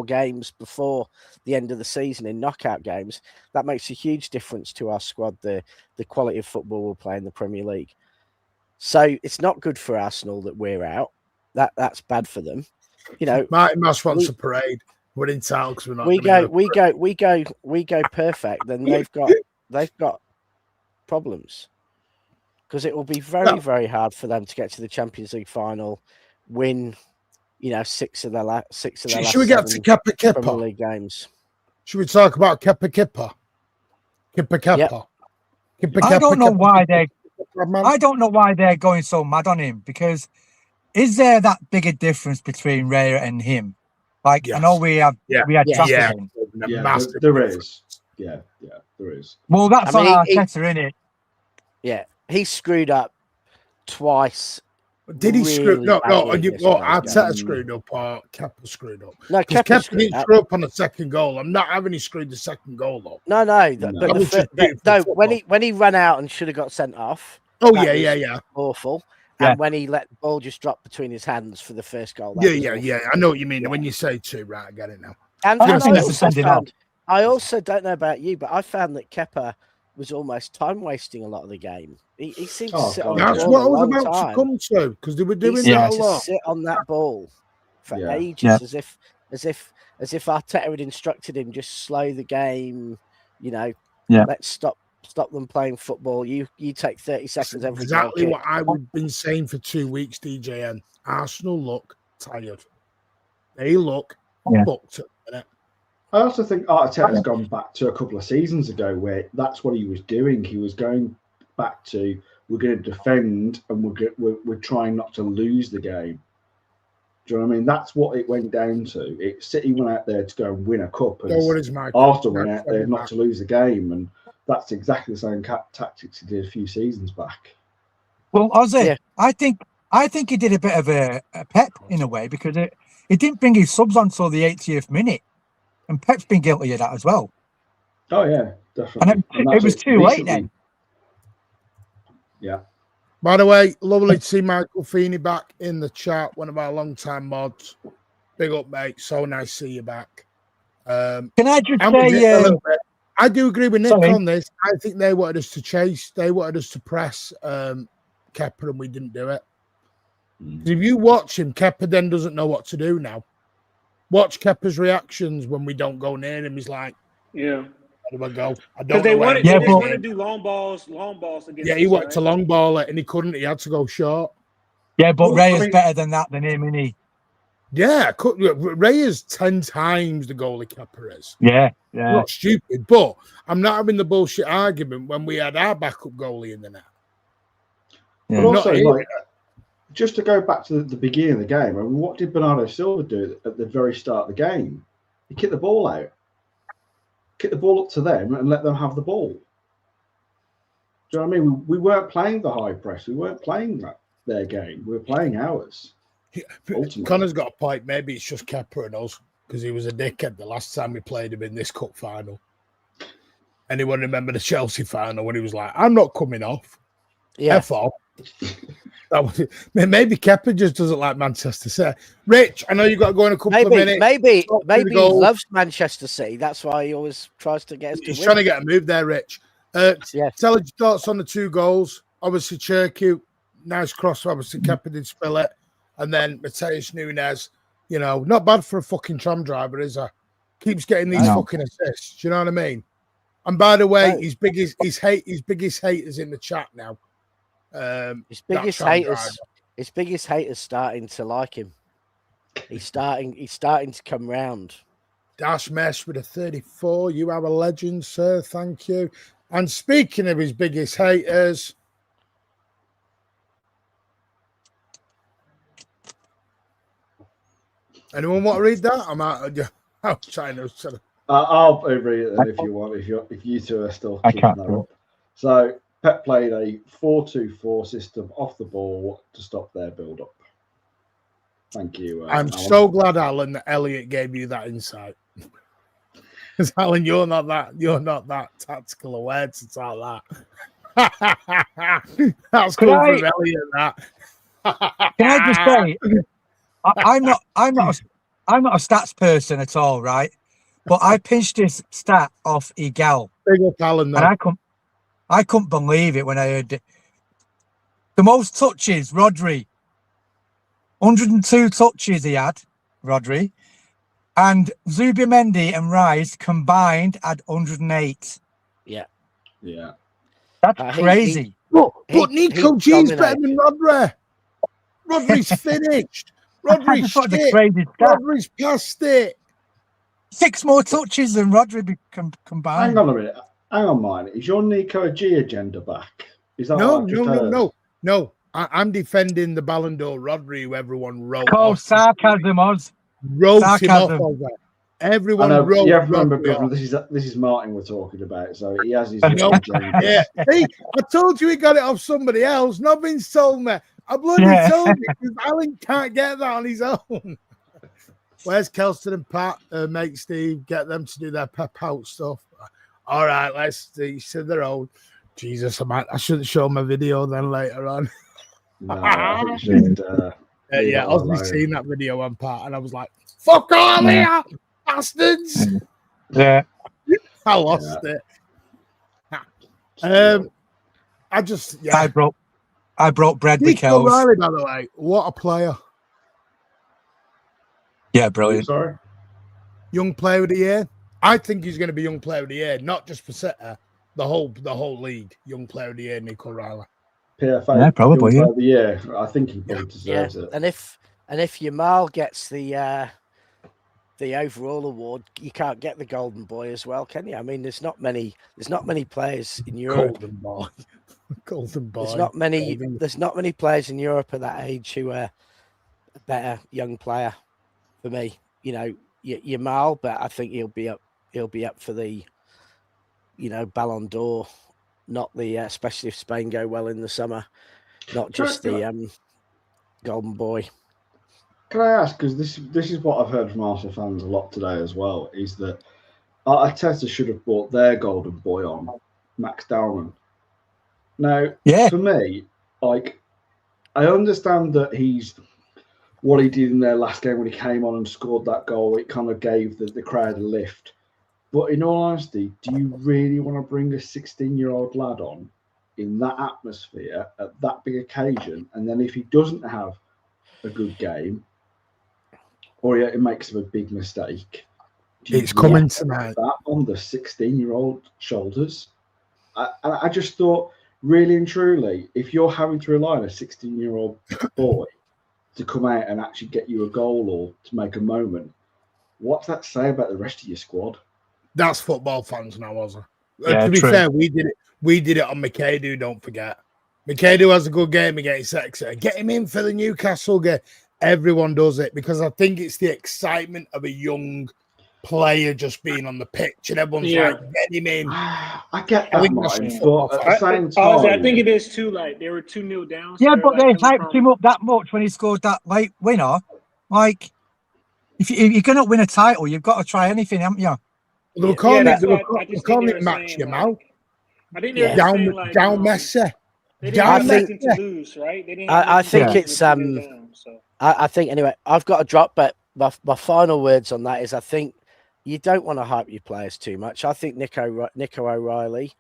games before the end of the season in knockout games, that makes a huge difference to our squad, the quality of football we'll play in the Premier League. So it's not good for Arsenal that we're out. That's bad for them. Martin Moss wants a parade. We're entitled because we're not. We go perfect. Then they've got problems, because it will be very, very hard for them to get to the Champions League final, win, 6 of their last. Should we get to Kepa Premier League games? Should we talk about Kepa? Kepa. I don't know why they're going so mad on him, because is there that big a difference between Raya and him? Like, yes. I know we had Trafford in. Yeah, there is. Yeah, there is. Well, that's on Arteta, isn't it? Yeah, he screwed up twice. Did he screw? No. Arteta screwed up or Kepa screwed up? No, Kepa didn't screw up on the second goal. I'm not having he screwed the second goal up. No. When he ran out and should have got sent off. Oh yeah. Awful. And when he let the ball just drop between his hands for the first goal. Yeah. I know what you mean. Yeah. When you say 2, right, I get it now. And I also don't know about you, but I found that Kepa was almost time wasting a lot of the game. He seemed to sit on that's the ball what I was about to come to, because they were doing that a lot. Sit on that ball for ages, as if Arteta had instructed him, just slow the game. Let's stop them playing football. You take 30 seconds every time. Exactly what I've been saying for 2 weeks, DJN. Arsenal look tired. They look fucked at the minute. I also think Arteta's gone back to a couple of seasons ago where that's what he was doing. He was going back to, we're going to defend and we're trying not to lose the game. Do you know what I mean? That's what it went down to. City went out there to go and win a cup, and Arsenal went out there not to lose the game, and that's exactly the same tactics he did a few seasons back. Well, Ozzy, I think he did a bit of a pep in a way, because he didn't bring his subs on until the 80th minute, and Pep's been guilty of that as well. Oh yeah, definitely. And it was too late then. Yeah. By the way, lovely to see Michael Feeney back in the chat, one of our long-time mods. Big up, mate. So nice to see you back. Can I just say... I do agree with Nick on this. I think they wanted us to chase. They wanted us to press Kepa, and we didn't do it. If you watch him, Kepa then doesn't know what to do now. Watch Kepa's reactions when we don't go near him. He's like, yeah. How do I go? I don't know. They wanted to do long balls against. Yeah, he wanted to long ball it, and he couldn't. He had to go short. Yeah, but Ray is better than that than him, isn't he? Yeah, Ray is 10 times the goalie Kepa is. Yeah. Not stupid, but I'm not having the bullshit argument when we had our backup goalie in the net. Yeah. But also, just to go back to the beginning of the game, I mean, what did Bernardo Silva do at the very start of the game? He kicked the ball out. Kick the ball up to them and let them have the ball. Do you know what I mean? We weren't playing the high press. We weren't playing their game. We were playing ours. Ultimately. Connor's got a point. Maybe it's just Kepa and us because he was a dickhead the last time we played him in this cup final. Anyone remember the Chelsea final when he was like, I'm not coming off. Yeah. F off. Maybe Kepa just doesn't like Manchester City. Rich, I know you've got to go in a couple of minutes. Maybe he loves Manchester City. That's why he always tries to get us to win. He's trying to get a move there, Rich. Yes. Tell us your thoughts on the 2 goals. Obviously, Cherky, nice cross. Obviously, Kepa did spill it. And then Mateus Nunes, you know, not bad for a fucking tram driver, is he? Keeps getting these fucking assists. Do you know what I mean? And by the way, his biggest haters in the chat now. His biggest haters starting to like him. He's starting to come round. Dash Mesh with a 34. You are a legend, sir. Thank you. And speaking of his biggest haters, anyone want to read that? I'm trying to. I'll read it then if you want. If you two are still keeping that up. So Pep played a 4-2-4 system off the ball to stop their build-up. Thank you. I'm Alan. so glad, Alan, that Elliot gave you that insight. Because Alan, you're not that tactical aware to talk that. That's cool from Elliot. That. Can I just say, I'm not a stats person at all, right? But I pinched this stat off Egal, Big up, Alan, though. and I couldn't believe it when I heard it. The most touches, Rodri. 102 touches he had, Rodri. And Zubimendi and Rice combined had 108. Yeah. Yeah. That's crazy. But Nico G's better than Rodri. Rodri's finished. Rodri's shit. Rodri's past it. 6 more touches than Rodri combined. Hang on a minute. Hang on, mine. Is your Nico G agenda back? Is that No. I'm defending the Ballon d'Or Rodri, who everyone wrote. Oh, sarcasm, Oz. Wrote him off over. Everyone wrote. You have to remember, this is Martin we're talking about, so he has his agenda. Yeah. See, I told you he got it off somebody else. Nothing's told me. I bloody told you because Alan can't get that on his own. Where's Kelston and Pat, mate Steve? Get them to do their pep out stuff. All right, let's see. To their own. Jesus, I shouldn't show my video then later on. No, I think you should, yeah, I was seeing that video on Pat, and I was like, "Fuck all here, bastards!" Yeah, I lost it. I broke bread with Nico Riley, by the way, what a player! Yeah, brilliant. Sorry, young player of the year. I think he's going to be young player of the year, not just for City, the whole league. Young player of the year, Nico Riley. PFA, probably. Young player of the year. I think he probably deserves it. And if Yamal gets the overall award, you can't get the Golden Boy as well, can you? I mean, there's not many players in Europe. Golden Boy. There's not many players in Europe at that age who are a better young player for me. You know, Yamal, but I think he'll be up for the, Ballon d'Or, not the especially if Spain go well in the summer, not just the Golden Boy. Can I ask, because this is what I've heard from Arsenal fans a lot today as well, is that Arteta should have brought their Golden Boy on, Max Dowman. Now, for me, like, I understand that what he did in their last game when he came on and scored that goal, it kind of gave the crowd a lift. But in all honesty, do you really want to bring a 16-year-old lad on in that atmosphere at that big occasion? And then if he doesn't have a good game, or it makes him a big mistake, it's coming tonight. That on the 16-year-old shoulders. I just thought, really and truly, if you're having to rely on a 16-year-old boy to come out and actually get you a goal or to make a moment, what's that say about the rest of your squad? That's football fans now, wasn't it? Yeah, to be fair, we did it on McAdoo, don't forget. McAdoo has a good game against Exeter. Get him in for the Newcastle game. Everyone does it because I think it's the excitement of a young player just being on the pitch and everyone's like, get him in. I get I that, think that's Martin, a but football at the same Honestly, I time, think it is too. Like they were 2-0 down. So Yeah, they're, but like, they coming hyped from- him up that much when he scored that late winner. Like, if you're going to win a title, you've got to try anything, haven't you? They were calling that's it, what I just think calling they it were match saying, your like- mouth. I think they were Down, saying like down Messi. they didn't Down have think- anything to lose, right? They didn't I have anything think to lose it's, when they were 2-0 down, so. I think anyway, I've got to drop, but my final words on that is I think you don't want to hype your players too much. I think Nico O'Reilly,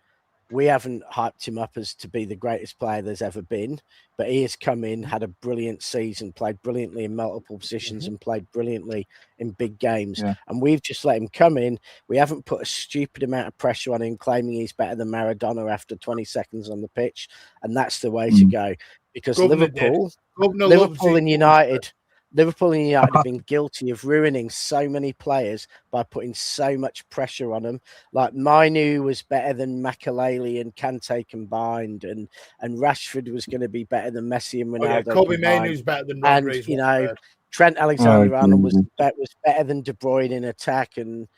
we haven't hyped him up as to be the greatest player there's ever been, but he has come in, had a brilliant season, played brilliantly in multiple positions and played brilliantly in big games. Yeah. And we've just let him come in. We haven't put a stupid amount of pressure on him, claiming he's better than Maradona after 20 seconds on the pitch. And that's the way to go. Because Governor Liverpool and United have been guilty of ruining so many players by putting so much pressure on them. Like Mainu was better than Makelele and Kante combined, and Rashford was going to be better than Messi and Ronaldo. Kobe combined. Mainoo's better than Rodri's. And Trent Alexander-Arnold was better than De Bruyne in attack, and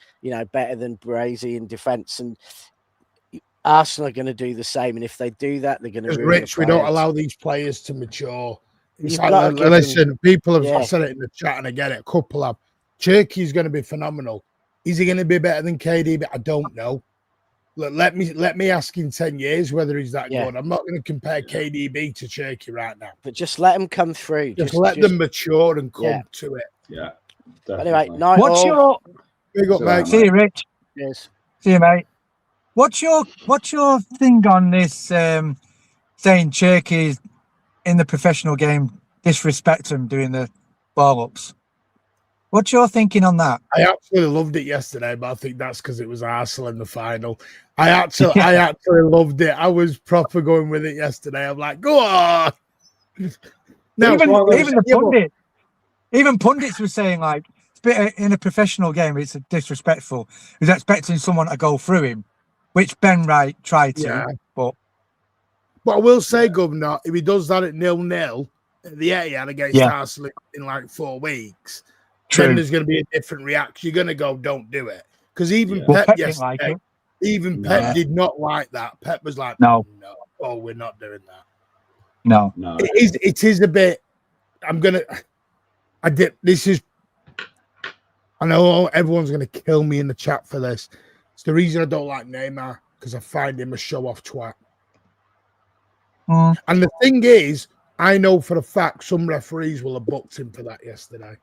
better than Brazy in defence. And Arsenal are going to do the same, and if they do that, they're going to. Rich, we don't allow these players to mature. It's You've like, listen, people have yeah. said it in the chat, and I get it. A couple have. Cherky's going to be phenomenal. Is he going to be better than KDB? I don't know. Look, let me ask in 10 years whether he's that good. I'm not going to compare KDB to Cherky right now. But just let them come through. Just let them mature and come to it. Yeah. Anyway, What's your big up, mate? See you, Rich. Yes. See you, mate. What's your thing on this? Saying Cherky's in the professional game disrespect him doing the ball ups. What's your thinking on that? I absolutely loved it yesterday, but I think that's because it was Arsenal in the final. I actually loved it. I was proper going with it yesterday. I'm like, go on. No, even pundits were saying like in a professional game, it's disrespectful. He's expecting someone to go through him, which Ben Wright tried to, but I will say, Governor, if he does that at 0-0 at the Etihad against Arsenal in like 4 weeks, then there's going to be a different reaction. You're going to go, don't do it. Because even Pep yesterday, Pep did not like that. Pep was like, no, we're not doing that. No. It is a bit, I know everyone's going to kill me in the chat for this. It's the reason I don't like Neymar, because I find him a show-off twat. And the thing is, I know for a fact some referees will have booked him for that yesterday.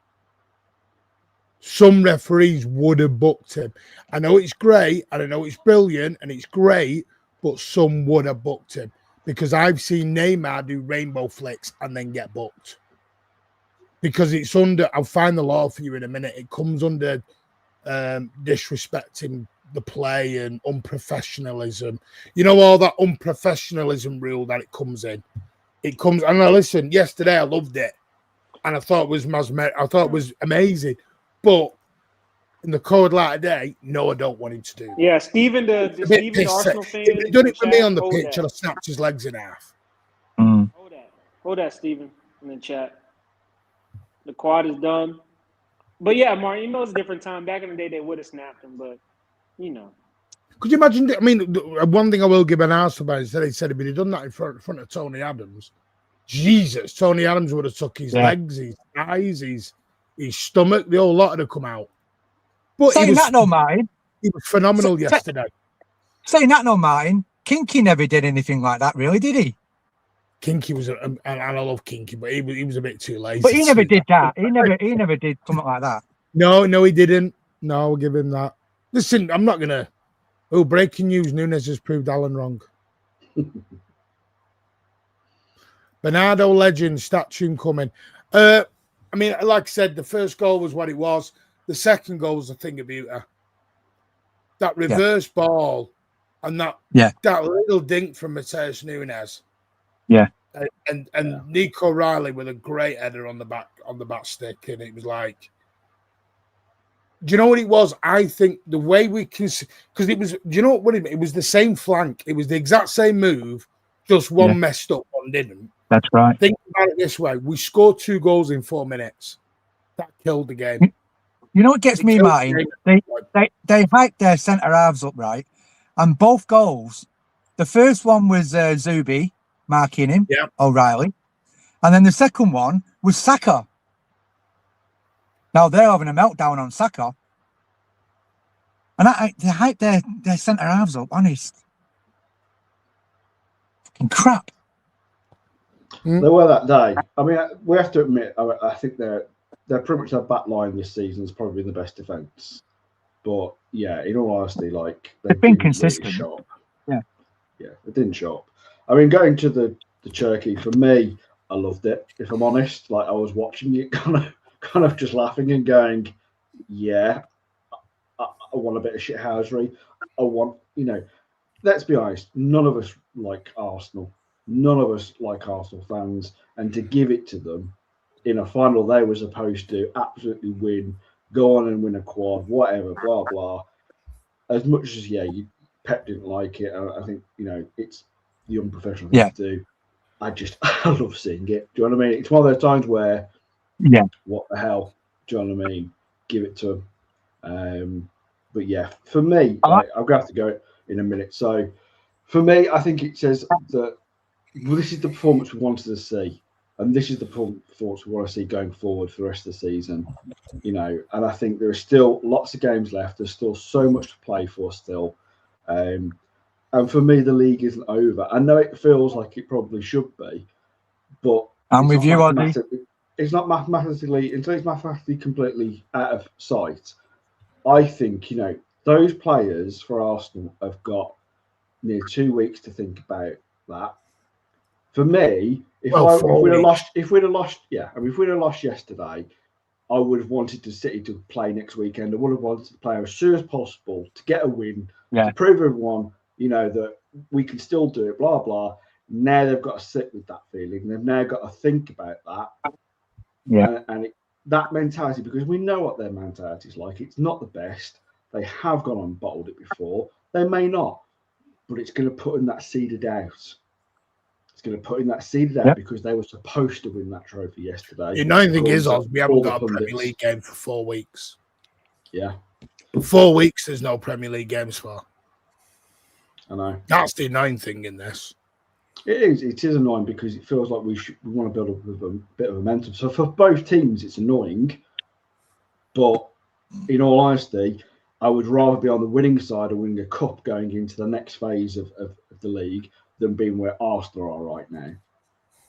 Some referees would have booked him. I know it's great, and I know it's brilliant, and it's great, but some would have booked him. Because I've seen Neymar do rainbow flicks and then get booked. Because it's under, I'll find the law for you in a minute, it comes under disrespecting the play and unprofessionalism. You know, all that unprofessionalism rule that it comes in. It comes, and now listen, yesterday I loved it. And I thought it was amazing. But in the cold light of day, no, I don't want him to do that. Yeah, Stephen, the Arsenal fan. If he'd done it for me on the pitch, I'd have snapped his legs in half. Hold that, Stephen, in the chat. The quad is done. But yeah, Martin, it's a different time. Back in the day, they would have snapped him, but Could you imagine? I mean, one thing I will give an Arsenal fan is that he said if he'd done that in front of Tony Adams, Jesus, Tony Adams would have took his legs, his eyes, his stomach, the whole lot would have come out. But Martin. He was phenomenal yesterday. Saying that, Martin. Kinky never did anything like that, really, did he? Kinky was, and I love Kinky, but he was a bit too lazy. But he never did that. He never did something like that. No, he didn't. No, I'll give him that. Listen, I'm not gonna. Oh, breaking news: Nunes has proved Alan wrong. Bernardo legend statue coming. I mean, like I said, the first goal was what it was. The second goal was a thing of beauty. That reverse ball and that little dink from Matheus Nunes. Yeah. And Nico Riley with a great header on the back stick, and it was like, do you know what it was? I think the way we can, because it was, do you know what it was? The same flank. It was the exact same move, just one messed up, one didn't. That's right. Think about it this way: we scored 2 goals in 4 minutes. That killed the game. You know what gets me, Martin? They hyped their centre halves up, right? And both goals, the first one was Zubi marking him, O'Reilly. And then the second one was Saka. Now they're having a meltdown on Saka. And they hyped their centre halves up, honest. Fucking crap. They were that day. I mean, we have to admit, I think they're pretty much their back line this season is probably the best defence. But yeah, in all honesty, like they've been consistent. Really sharp. Yeah, they didn't sharp. I mean, going to the Turkey for me, I loved it. If I'm honest, like I was watching it, kind of just laughing and going, yeah, I want a bit of shithousery. I want, let's be honest, none of us like Arsenal. None of us like Arsenal fans, and to give it to them in a final they were supposed to absolutely win, go on and win a quad, whatever, blah blah. As much as Pep didn't like it, I think it's the unprofessional thing to do. I love seeing it. Do you know what I mean? It's one of those times where, what the hell? Do you know what I mean? Give it to them. But yeah, for me, I'm gonna have to go in a minute. So for me, I think it says that. Well, this is the performance we wanted to see, and this is the performance we want to see going forward for the rest of the season. And I think there are still lots of games left. There's still so much to play for still, and for me, the league isn't over. I know it feels like it probably should be, but I'm with you, Audie. It's not mathematically until it's mathematically completely out of sight. I think those players for Arsenal have got near 2 weeks to think about that. For me, if we'd have lost yesterday, I would have wanted the City to play next weekend. I would have wanted to play as soon as possible to get a win, to prove everyone, that we can still do it, blah, blah. Now they've got to sit with that feeling. They've now got to think about that. Yeah. And that mentality, because we know what their mentality is like. It's not the best. They have gone and bottled it before. They may not, but it's going to put in that seed of doubt. Going to put in that seed out because they were supposed to win that trophy yesterday. The annoying thing is, we haven't got a Premier League game for 4 weeks. Yeah. 4 weeks, there's no Premier League games for. I know. That's the annoying thing in this. It is annoying because it feels like we want to build up a bit of momentum. So for both teams, it's annoying. But in all honesty, I would rather be on the winning side of winning a cup going into the next phase of the league than being where Arsenal are right now,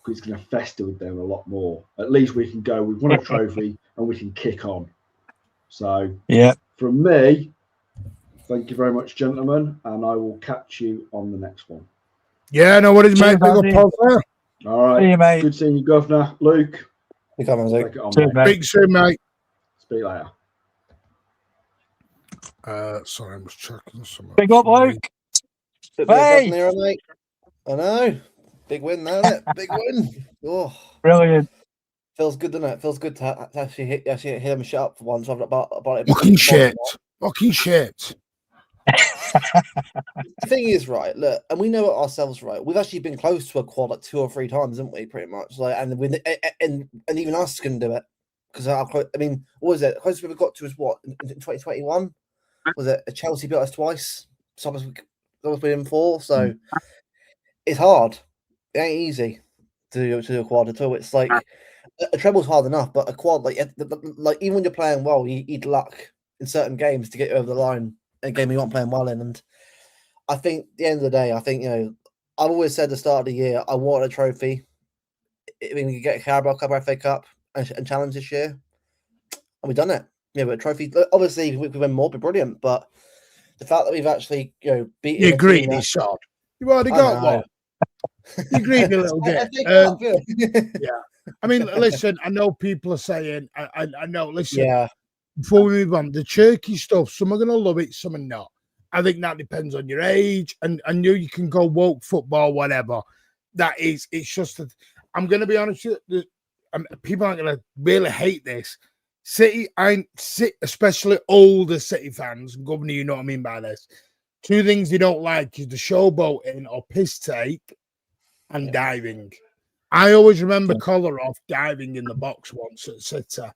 because it's going to fester with them a lot more. At least we can go, we've won a trophy and we can kick on. So from me, thank you very much, gentlemen, and I will catch you on the next one. Yeah, no worries, mate. Big up, all right. See you, mate. Good seeing you, Governor. Luke. Take it on, Speak soon, mate. Speak later. Sorry, I'm just checking something. Big up, Luke. Hey! Mate. I know. Big win, isn't it? Big win. Oh, brilliant. Feels good, doesn't it? Feels good to actually hear them shut up for once. About it. Fucking shit. Fucking shit. The thing is, right, look, and we know it ourselves, right? We've actually been close to a quad like 2 or 3 times, haven't we, pretty much? Like, and even us can do it. Because, what was it? The closest we ever got to was what? In 2021? Was it Chelsea beat us twice? Some of us been 4, so... It's hard. It ain't easy to do a quad at all. It's like a treble's hard enough, but a quad, like even when you're playing well, you need luck in certain games to get you over the line. A game you aren't playing well in, and I think at the end of the day, I think I've always said at the start of the year I wanted a trophy. I mean, we could get a Carabao Cup, FA Cup, and challenge this year, and we've done it. But a trophy. Obviously, if we win more, it'd be brilliant. But the fact that we've actually beaten you greedy sod. You've already got one. You greedy little bit. Yeah. I mean, listen, I know people are saying, I know, listen, before we move on, the Turkey stuff, some are going to love it, some are not. I think that depends on your age, and I know you can go woke football, whatever. It's just that, I'm going to be honest with you, people aren't going to really hate this. City, especially older City fans, and Governor, you know what I mean by this. 2 things they don't like is the showboating or piss take and diving. I always remember Kolarov diving in the box once at City,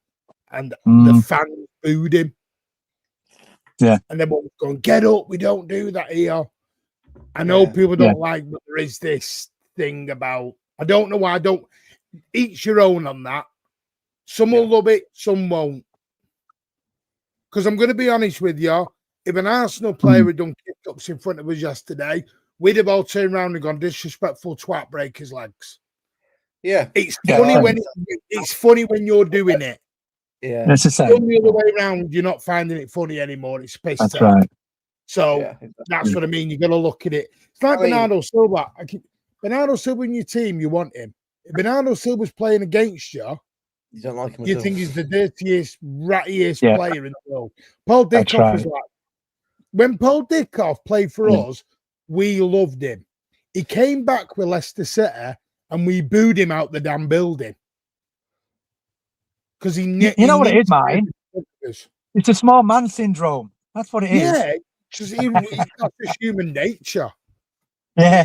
and the fans booed him. Yeah. And everyone was going, get up, we don't do that here. I know people don't like, but there is this thing about, I don't know why, I don't, each your own on that. Some will love it, some won't. Because I'm going to be honest with you, if an Arsenal player had done kick-ups in front of us yesterday, we'd have all turned around and gone, disrespectful twat, break his legs. Yeah. It's funny when you're doing it. Yeah. That's the same. The other way around, you're not finding it funny anymore. It's piss That's take. right. So that's what I mean. You got to look at it. It's like Bernardo Silva. Bernardo Silva in your team, you want him. If Bernardo Silva's playing against you, you don't like him. You think he's the dirtiest, rattiest player in the world. Paul Dickoff is like, when Paul Dickoff played for us, we loved him. He came back with Leicester City and we booed him out the damn building. Because he you know what it is, Martin? It's a small man syndrome. That's what it is. Yeah, that's just human nature. Yeah.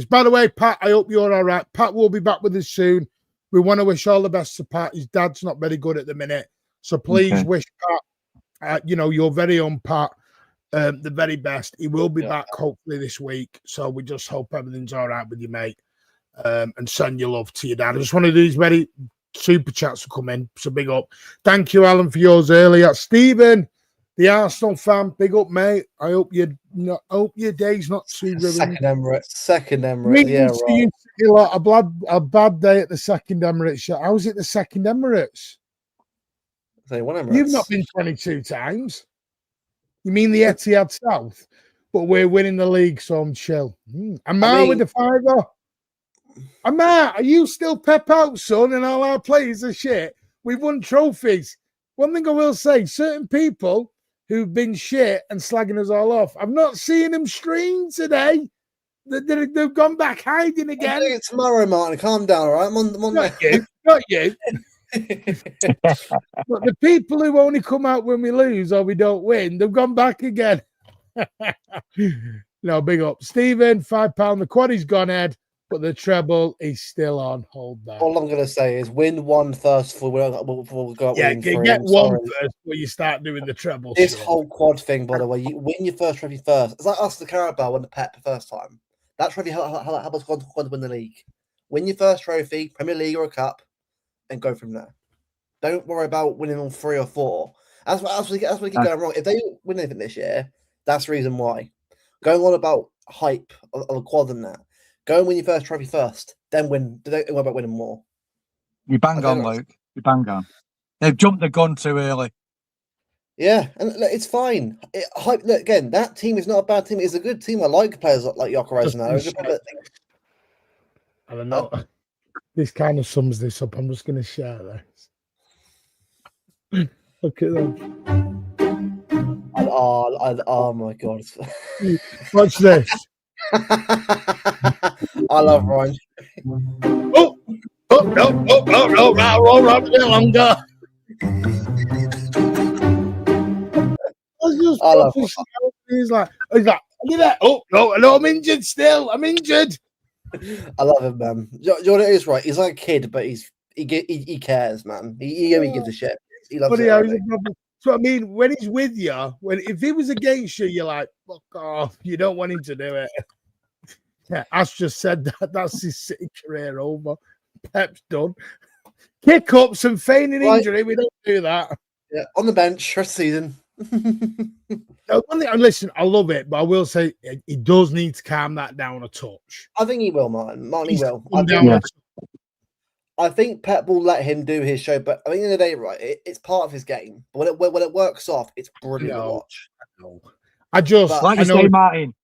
By the way, Pat, I hope you're all right. Pat will be back with us soon. We want to wish all the best to Pat. His dad's not very good at the minute. So please wish Pat, your very own Pat, the very best. He will be back hopefully this week. So we just hope everything's all right with you, mate. And send your love to your dad. I just want to do these very super chats to come in. So big up. Thank you, Alan, for yours earlier. Stephen, the Arsenal fan, big up, mate. I hope your day's not too ruined. Second Emirates. Yeah, right. A bad day at the second Emirates show. How was it the second Emirates? Emirates? You've not been 22 times. You mean the Etihad South? But we're winning the league, so I'm chill. Amar with the fiver. Amar, are you still pep out, son? And all our players are shit. We've won trophies. One thing I will say, certain people who've been shit and slagging us all off, I've not seen them stream today. They've gone back hiding again. I'll do it tomorrow, Martin. Calm down, all right? I'm on Not you. But the people who only come out when we lose or we don't win, they've gone back again. No, big up. Stephen, £5. The quaddy's gone, Ed, but the treble is still on. Hold that. All I'm going to say is win one first before we go up. Yeah, get one first before you start doing the treble. This whole quad thing, by the way, you win your first trophy first. It's like us, the Carabao, won the Pep the first time. That trophy helped us go on to win the league. Win your first trophy, Premier League or a cup, and go from there. Don't worry about winning all 3 or 4. That's what keep going wrong. If they win anything this year, that's the reason why. Going on about hype of a quad and that. Go and win your first trophy first, then win. Don't worry about winning more. You bang on, Luke. You bang on. They've jumped the gun too early. Yeah, and look, it's fine. Look, again, that team is not a bad team. It's a good team. I like players like Gyökeres now. I don't know. This kind of sums this up. I'm just going to share this. Look at them. Oh my God. Watch this. I love Ryan. No, longer. I love it. He's like, look at that. Oh, no, I'm injured still. I'm injured. I love him, man. You know what it is, right? He's like a kid, but he cares, man. He only gives a shit. He loves it. So I mean, when he's with you, if he was against you, you're like, fuck off. You don't want him to do it. Yeah, Ash just said that. That's his City career over. Pep's done. Kick ups and feigning injury. We don't do that. Yeah, on the bench for a season. Listen, I love it, but I will say he does need to calm that down a touch. I think he will, Martin. He will. I think Pep will let him do his show, but I think in the day, right, it's part of his game. But when it works off, it's brilliant to watch. You say, Martin,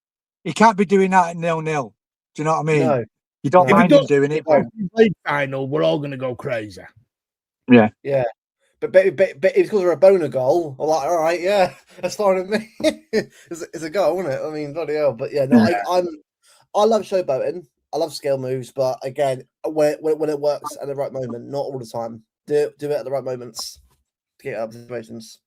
he can't be doing that at 0-0. Do you know what I mean? No. You don't mind him doing it. But if final, we're all going to go crazy. Yeah. Yeah. But if it's because of a boner goal, I'm like, all right, yeah, that's fine with me. It's a goal, isn't it? I mean, bloody hell. But yeah, no, I love showboating. I love scale moves, but again, when it works at the right moment, not all the time. Do it at the right moments to get out of situations.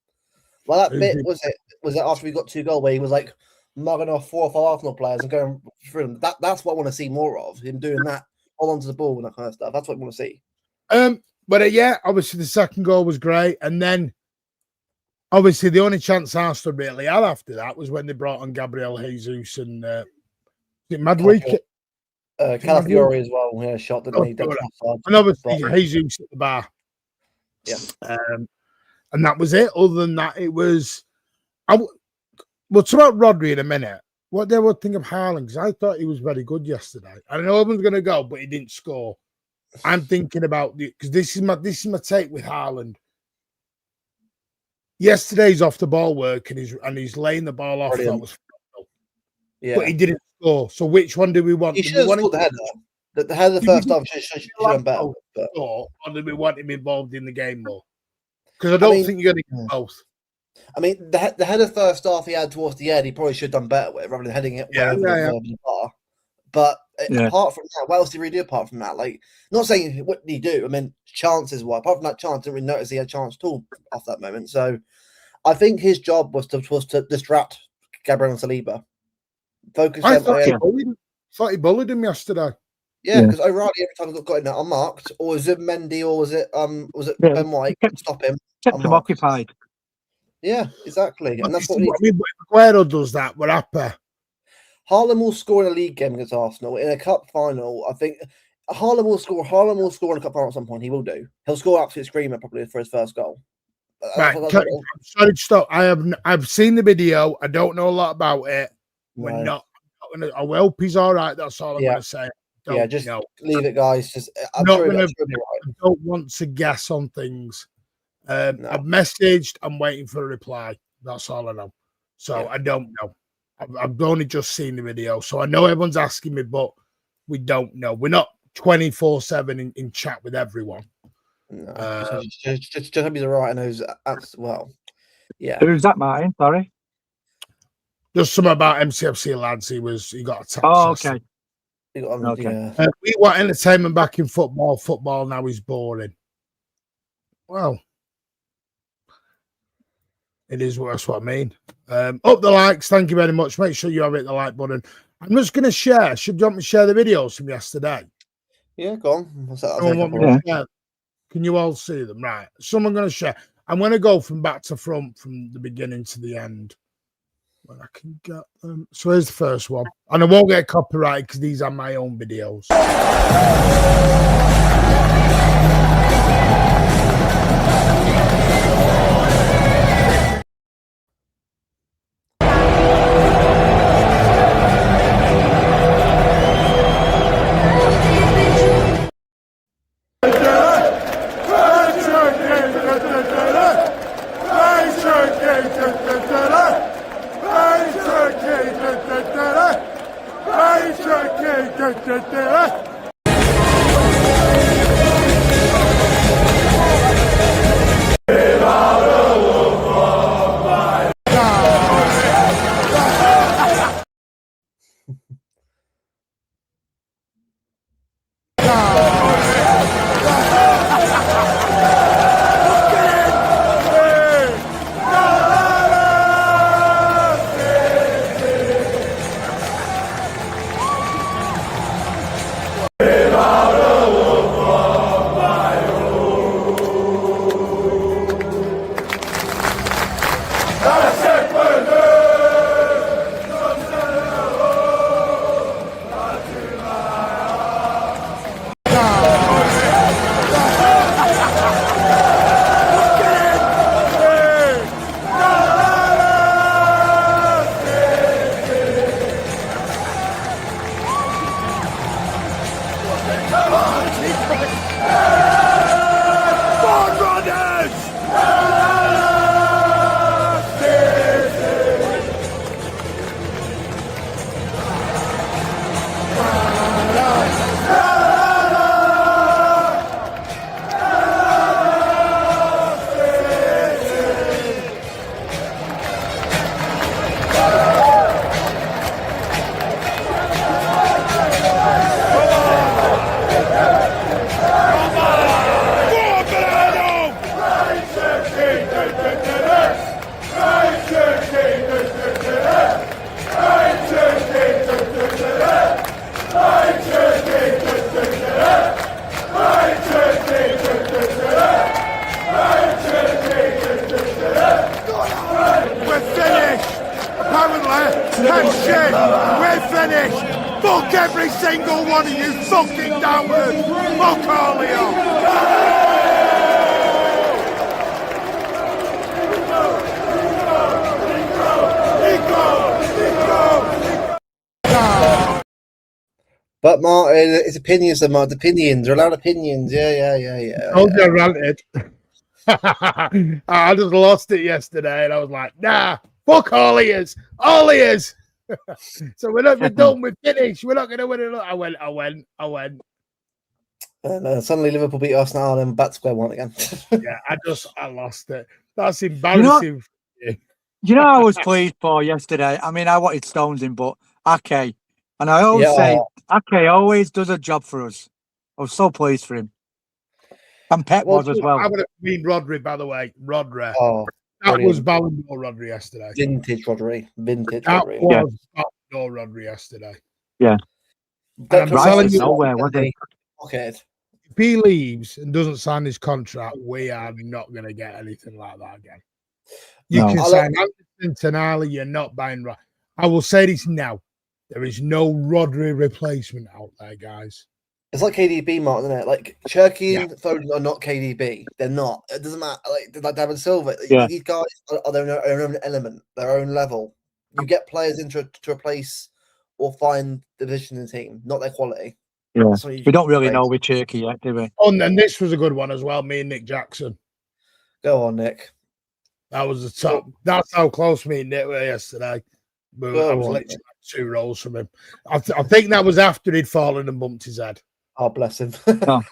Well, that bit was it after we got 2 goals where he was like mugging off 4 or 5 Arsenal players and going through them. That's what I want to see more of, him doing that, hold on to the ball and that kind of stuff. That's what I want to see. But yeah, obviously the second goal was great. And then obviously the only chance Arsenal really had after that was when they brought on Gabriel Jesus and Madweek. Calafiori as well. Yeah, shot didn't he? And obviously Jesus at the bar. Yeah. And that was it. Other than that, it was. We'll talk about Rodri in a minute. What they would think of Haaland, because I thought he was very good yesterday. I know everyone's going to go, but he didn't score. I'm thinking about because this is my take with Haaland. Yesterday's off the ball work and he's laying the ball off. That was yeah, but he didn't score. So which one do we want? He should have scored the header. The header first half should have done better. Or do we want him involved in the game more? Because I don't think you're going to get both. I mean, the header first half he had towards the end, he probably should have done better with rather than heading it over the bar. But apart from that, what else did he really do apart from that? Like, not saying what did he do? I mean, chances were. Apart from that chance, I didn't really notice he had a chance at all off that moment. So I think his job was to distract Gabriel and Saliba. Focus. I thought he bullied him yesterday. Yeah, because O'Reilly every time he got in there unmarked, or was it Mendy, or was it Ben White? Stop him. Kept him occupied. Yeah, exactly. And that's what Aguero does that. We're happy. Haaland will score in a league game against Arsenal. In a cup final, I think Haaland will score. Haaland will score in a cup final at some point. He will do. He'll score absolute screamer probably for his first goal. Right. Sorry to stop. I've seen the video. I don't know a lot about it. We're not. I hope he's all right. That's all I'm going to say. Just leave it, guys. Just I don't want to guess on things. I've messaged. I'm waiting for a reply. That's all I know. So I don't know. I've only just seen the video, so I know everyone's asking me, but we don't know. We're not 24/7 in chat with everyone. No, just hope he's all right and knows as well. Yeah. Who's that, Martin? Sorry. There's something about MCFC lads. He got attacked. Oh, okay. We want entertainment back in football. Football now is boring. Well, it is. That's what I mean. Up the likes. Thank you very much. Make sure you have hit the like button. I'm just going to share. Should you want me to share the videos from yesterday? Yeah, go on. Can you all see them? Right. Someone going to share. I'm going to go from back to front, from the beginning to the end. When I can get them. So here's the first one. And I won't get copyright because these are my own videos. Fuck all of you! But Martin, it's opinions, Martin. Opinions. They're allowed opinions. Yeah. Told you I ranted. I just lost it yesterday, and I was like, nah, fuck all he is. All he is. So we're not done, we're finished. We're not going to win it. I went. And suddenly Liverpool beat Arsenal and back to square one again. Yeah, I lost it. That's embarrassing. You know, I was pleased for yesterday. I mean, I wanted Stones in, but Ake, and I always say Ake always does a job for us. I was so pleased for him, and Pep was as well. I would have been Rodri, by the way. Rodri. Oh, that brilliant. was Ballon d'Or Rodri yesterday. Vintage Rodri. That was Ballon d'Or Rodri yesterday. Yeah. And I'm telling you, nowhere, was he? Okay. If he leaves and doesn't sign his contract, we are not going to get anything like that again. You can sign Anderson, Tonali, you're not buying. I will say this now. There is no Rodri replacement out there, guys. It's like KDB, Martin, isn't it? Like Cherky and Foden are not KDB. They're not. It doesn't matter. Like David Silva. These guys are their own element, their own level. You get players in to replace or find the position in the team, not their quality. Yeah. We don't really know with Cherky yet, do we? Oh, and this was a good one as well. Me and Nick Jackson. Go on, Nick. That was the top. That's how close me and Nick were yesterday. But I was literally like 2 rows from him. I think that was after he'd fallen and bumped his head. Oh, bless him. but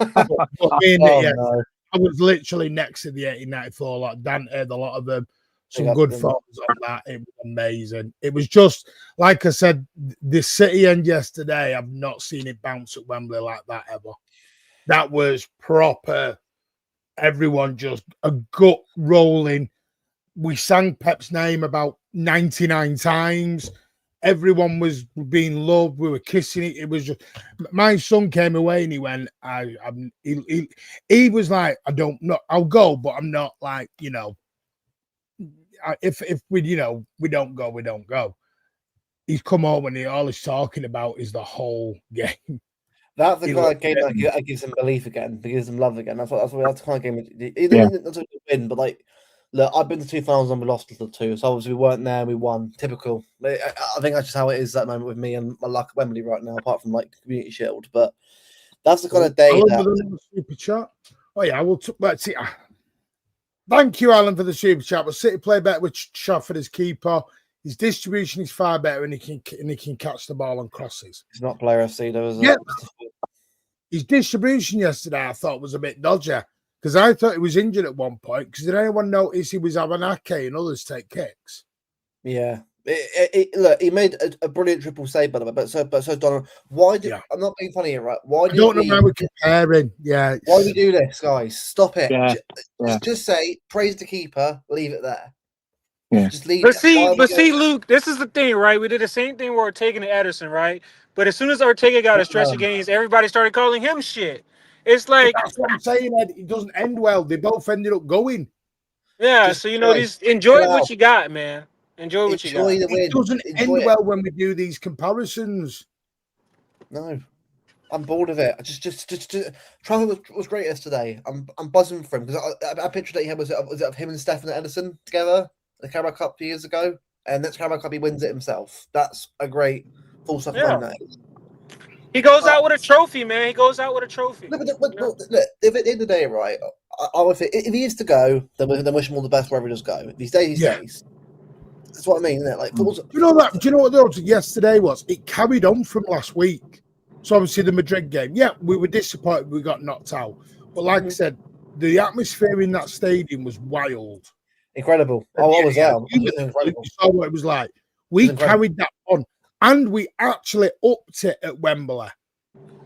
me and Nick, no. I was literally next to the 1894, like Dante, a lot of them. Some good photos on that. It was amazing. It was just, like I said, the City end yesterday, I've not seen it bounce at Wembley like that ever. That was proper. Everyone just a gut rolling. We sang Pep's name about 99 times. Everyone was being loved. We were kissing it. It was just, my son came away and he went, he was like, I don't know, I'll go, but I'm not like, you know, if we, you know, we don't go, we don't go. He's come home and all he's talking about is the whole game. That's the kind of game that gives him belief again, that gives him love again. That's the kind of game. It doesn't win, but like, look, I've been to 2 finals and we lost the 2, so obviously we weren't there and we won. Typical. I think that's just how it is at the moment with me and my luck at Wembley right now, apart from like Community Shield. But that's the kind of day that. Super chat. Oh yeah, let's see. Thank you, Alan, for the super chat. But City play better with Trafford as keeper. His distribution is far better, and he can catch the ball on crosses. It's not player FC, though, is it? Yeah. His distribution yesterday, I thought, was a bit dodgy because I thought he was injured at one point. Because did anyone notice he was having Ake and others take kicks? Yeah. Look, he made a brilliant triple save, by the way. But so Donald, why do I'm not being funny here, right? Why I don't know why we're comparing. Yeah. Why do we do this, guys? Stop it. Yeah. Just say praise the keeper, leave it there. Yeah. Just leave but see, Luke, this is the thing, right? We did the same thing with Ortega and Ederson, right? But as soon as Ortega got a stretch of games, everybody started calling him shit. It's like that's what I'm saying, Ed. It doesn't end well. They both ended up going. Yeah, so you know, enjoy what you got, man. Enjoy what you got. It doesn't end well when we do these comparisons. No. I'm bored of it. Just Trafford was great yesterday. I'm buzzing for him because I pictured that he had was it of him and Stefan Ederson together, the Carabao Cup 2 years ago, and next Carabao Cup he wins it himself. That's a great full stuff moment. He goes out with a trophy, man. He goes out with a trophy. Look, if at the end of the day, right, I would think if he is to go, then wish him all the best wherever he does go. If he stays, he stays. That's what I mean, isn't it? Like, do you know that? Do you know what the yesterday was? It carried on from last week. So obviously the Madrid game, we were disappointed we got knocked out. But like I said, the atmosphere in that stadium was wild. Incredible. I was there. You saw what it was like. We carried that on. And we actually upped it at Wembley.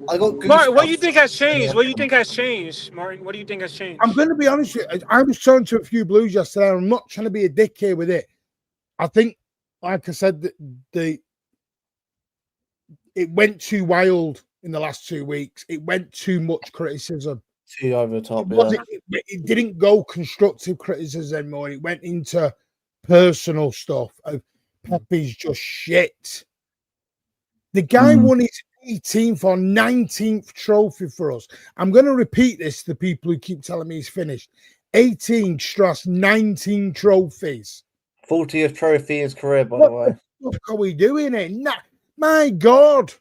I got Martin, what do you think has changed? What do you think has changed, Martin? What do you think has changed? I'm going to be honest with you. I was talking to a few Blues yesterday. I'm not trying to be a dick here with it. I think, like I said, it went too wild in the last 2 weeks. It went too much criticism. Too over the top, it didn't go constructive criticism anymore. It went into personal stuff. Pepe's just shit. The guy won his 18th or 19th trophy for us. I'm going to repeat this to the people who keep telling me he's finished. 18 Strass, 19 trophies. 40th trophy in his career, by the way. What are we doing it? My God.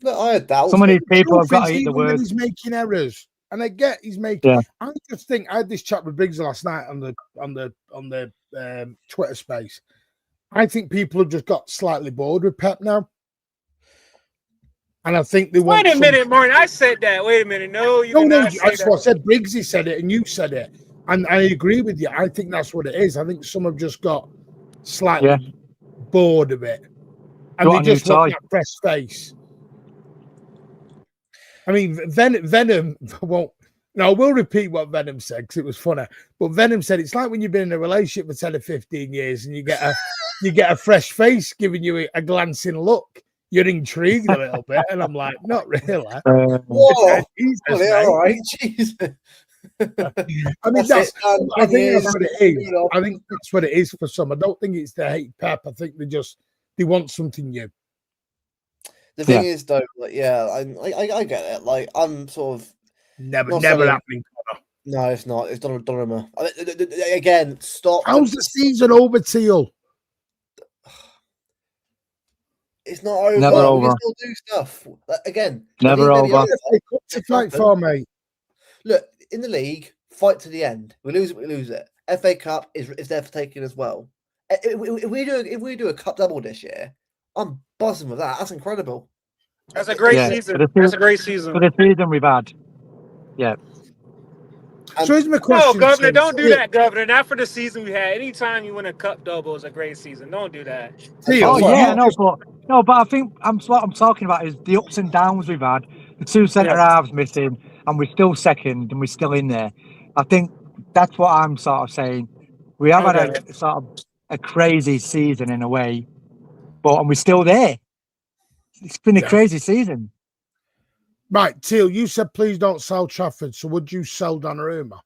Look, I had doubts. Some of these people have got to eat the Even when word. he's making errors. And I get he's making. Yeah. I just think I had this chat with Briggs last night on the Twitter space. I think people have just got slightly bored with Pep now. And I think they want. Wait a minute, Martin. I said that. Wait a minute. No, you No, cannot say that's that. what I said. Briggsy said it, and you said it, and I agree with you. I think that's what it is. I think some have just got slightly bored of it, and they just want that fresh face. I mean, Venom won't. No, we'll repeat what Venom said because it was funny. But Venom said it's like when you've been in a relationship for 10 or 15 years and you get a fresh face giving you a glancing look. You're intrigued a little bit, and I'm like, not really. Whoa, Jesus, all right, Jesus. I mean, I think that's what it is. I think that's what it is for some. I don't think it's they hate Pep. I think they want something new. The thing is, though, like, I get it. Like, I'm sort of never happening. No, it's not. It's Donnarumma. Again, stop. How's the season over, Teal? It's not over. Never over. We can still do stuff. Again, never over. To fight for, mate. Look, in the league, fight to the end. We lose it, we lose it. FA Cup is there for taking as well. If we do a cup double this year, I'm buzzing with that. That's incredible. That's a great season. That's a great season. For the season we've had. Yeah. So here's my question. No, Governor, don't do that, Governor. Not for the season we had. Anytime you win a cup double is a great season. Don't do that. But I think what I'm talking about is the ups and downs we've had. The two centre halves missing, and we're still second, and we're still in there. I think that's what I'm sort of saying. We have had a sort of a crazy season in a way, and we're still there. It's been a crazy season. Right, Teal, you said please don't sell Trafford. So would you sell Donnarumma?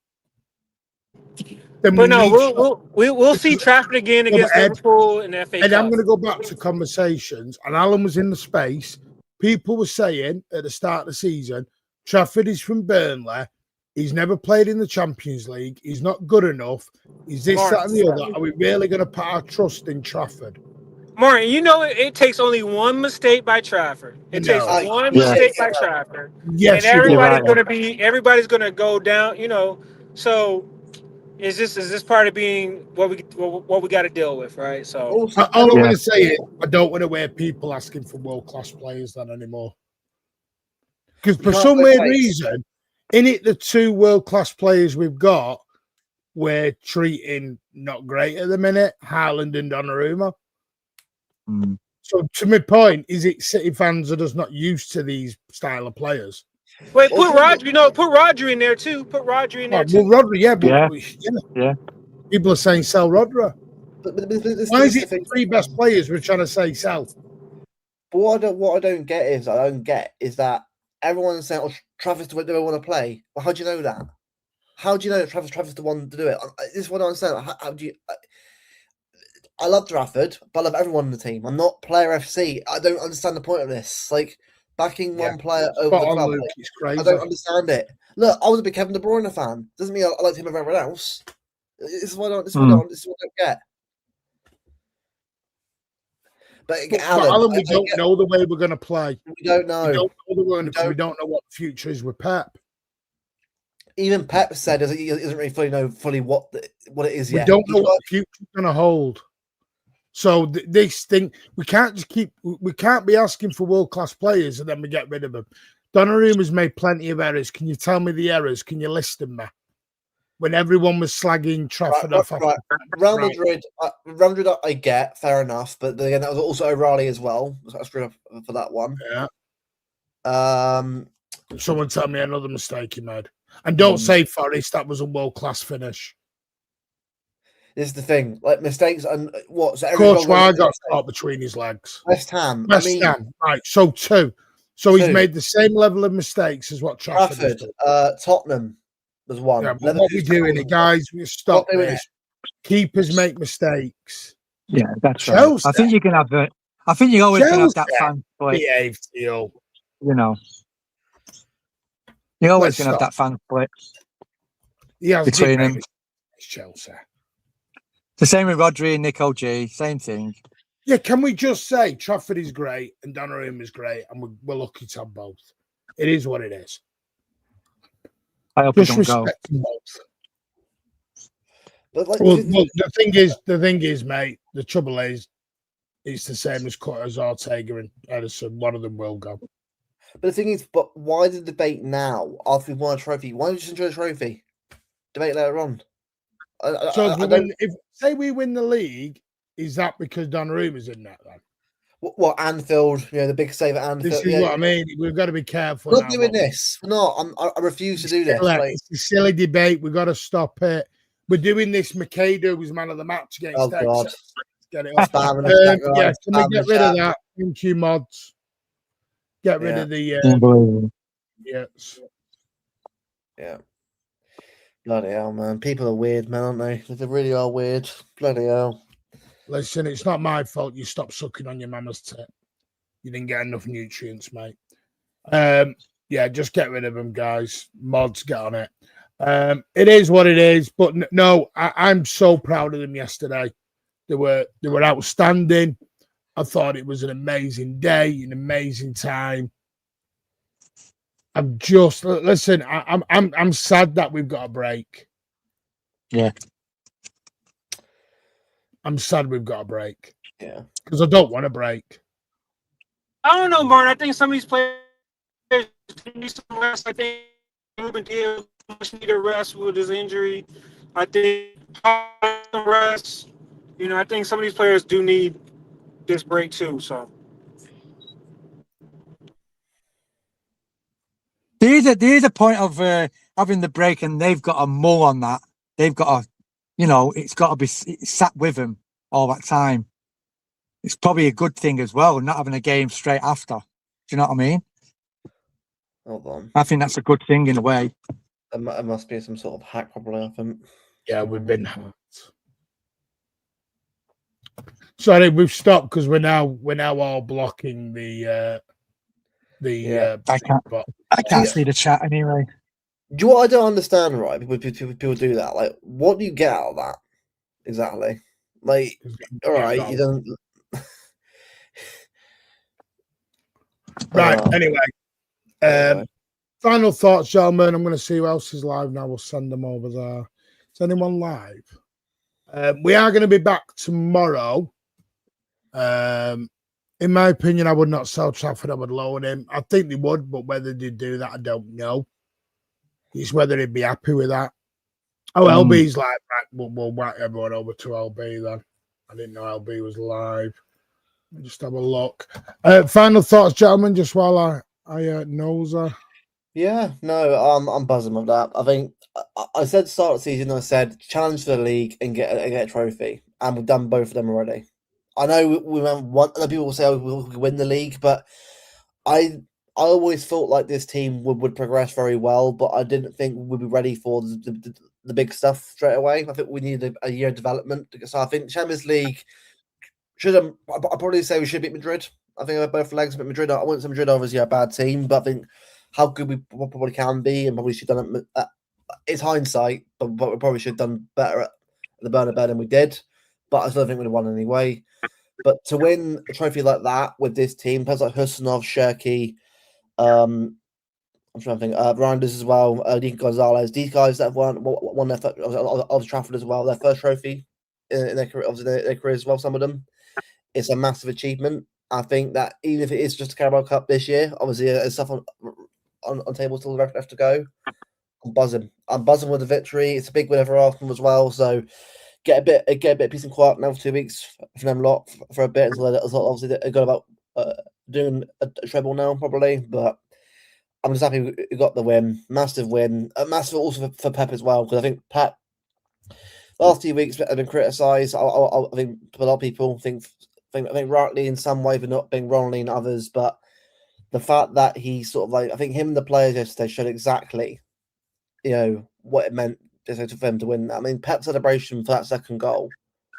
But no, we'll see Trafford again against Liverpool in the FA Cup. And I'm going to go back to conversations. And Alan was in the space. People were saying at the start of the season, Trafford is from Burnley. He's never played in the Champions League. He's not good enough. Is this, that, and the other? Are we really going to put our trust in Trafford? Martin, you know it takes only one mistake by Trafford. It takes one mistake by Trafford. Yes, and everybody's gonna go down, you know. So is this part of being what we got to deal with, right? So all I'm going to say is I don't want to hear people asking for world-class players then anymore. Because for some weird reason, in it, the two world-class players we've got, we're treating not great at the minute, Haaland and Donnarumma. So to my point, is it City fans are just not used to these style of players? Wait, put Rodri in there too. Put Rodri in there too. Well, Rodri, people are saying sell Rodri. Why is it the three best players we're trying to say sell? But what I don't get is that everyone's saying, "Oh, Travis, do they want to play?" Well, how do you know that? How do you know that Travis the one to do it? This is what I'm saying. How do you? I love Trafford, but I love everyone in the team. I'm not player FC. I don't understand the point of this. Like, backing one player over the club. Luke, it's crazy. I don't understand it. Look, I was a big Kevin De Bruyne fan. Doesn't mean I liked him over everyone else. This is what I don't get. But Alan, we don't know the way we're going to play. We don't know. We don't know what the future is with Pep. Even Pep said he doesn't really fully know what it is yet. We don't know what the future's going to hold. So this thing, we can't be asking for world-class players and then we get rid of them. Donnarumma's made plenty of errors. Can you tell me the errors? Can you list them there? When everyone was slagging Trafford off. Real Madrid, I get, fair enough. But again, that was also O'Reilly as well. So I screwed up for that one. Yeah. Someone tell me another mistake he made. And don't say Forest, that was a world-class finish. This is the thing, like mistakes and what? So Courtois got caught between his legs. West Ham, right? So two. So he's made the same level of mistakes as what Trafford. Tottenham was one. Yeah, what are we doing it, guys? We stop this. Keepers make mistakes. Yeah, that's right. I think you can have I think you're always going to have that Chelsea fan split. behave to you. You know, you're always Let's going to have that fan split Yeah, between them. It's Chelsea. The same with Rodri and Nico G. Same thing. Yeah, can we just say Trafford is great and Donnarumma is great, and we're lucky to have both. It is what it is. I hope we Just don't go. respect them both. But like, Well, the thing is, mate. The trouble is, it's the same as Cutters, Ortega, and Edison. One of them will go. But the thing is, but why the debate now after we won a trophy? Why don't you just enjoy the trophy? Debate later on. If say we win the league, is that because Donnarumma's in that then? What Anfield? You know, the big save at Anfield. This is what I mean. We've got to be careful. We're not doing this. We're not. I refuse to do this. It's a silly debate. We've got to stop it. We're doing this. Makeda was man of the match against Oh God! Texas. Get it off. Yeah, can we get rid of that? Thank you, mods. Get rid of the yes. Yeah. Bloody hell, man. People are weird, man, aren't they? They really are weird. Bloody hell. Listen, it's not my fault you stopped sucking on your mama's tit. You didn't get enough nutrients, mate. Yeah, just get rid of them, guys. Mods, get on it. It is what it is. But no, I'm so proud of them yesterday. They were outstanding. I thought it was an amazing day, an amazing time. I'm sad that we've got a break. Yeah. I'm sad we've got a break. Yeah. Because I don't want a break. I don't know, Martin. I think some of these players need some rest. I think Ruben Diaz much need a rest with his injury. I think some rest. You know, I think some of these players do need this break too. So There is a point of having the break, and they've got a mull on that. They've got a, it's got to be sat with them all that time. It's probably a good thing as well, not having a game straight after. Do you know what I mean? Hold on. I think that's a good thing in a way. It must be some sort of hack, probably. I think. Yeah, we've been hacked. Sorry, we've stopped because we're now all blocking the. I can't see the chat anyway. Do you know what I don't understand, right? People do that. Like, what do you get out of that? Exactly. Like, all right, you don't. Right. Anyway, final thoughts, gentlemen. I'm going to see who else is live now. We'll send them over there. Is anyone live? We are going to be back tomorrow. In my opinion, I would not sell Trafford. I would loan him. I think they would, but whether they do that, I don't know. It's whether he'd be happy with that. Oh, LB's like, right, we'll whack everyone over to LB then. I didn't know LB was live. Just have a look. Final thoughts, gentlemen, just while I nose her. Yeah, no, I'm buzzing with that. I think I said start of the season. I said challenge for the league and get a trophy, and we've done both of them already. I know we want other people will say we'll win the league, but I always felt like this team would progress very well, but I didn't think we'd be ready for the big stuff straight away. I think we needed a year of development. So I think Champions League I'd probably say we should beat Madrid. I think we're both legs, but Madrid. I wouldn't say Madrid obviously a bad team, but I think how good we probably can be, and probably should have done it. It's hindsight, but we probably should have done better at the Bernabeu than we did. But I still think we'd have won anyway. But to win a trophy like that with this team, players like Husanov, Shirky, I'm trying to think, Randers as well, Dean Gonzalez, these guys that have won their of Trafford as well, their first trophy in their career, obviously their career as well. Some of them, it's a massive achievement. I think that even if it is just a Carabao Cup this year, obviously there's stuff on table still left to go. I'm buzzing with the victory. It's a big win for Arsenal as well. So get a bit of peace and quiet now for 2 weeks for them lot for a bit. So obviously they're going about doing a treble now probably, but I'm just happy we got the win. Massive win. Massive also for Pep as well, because I think Pep last 2 weeks have been criticised. I think a lot of people think rightly in some way, but not being wrongly in others. But the fact that he sort of like, I think him and the players yesterday showed exactly, what it meant for them to win. I mean, Pep's celebration for that second goal,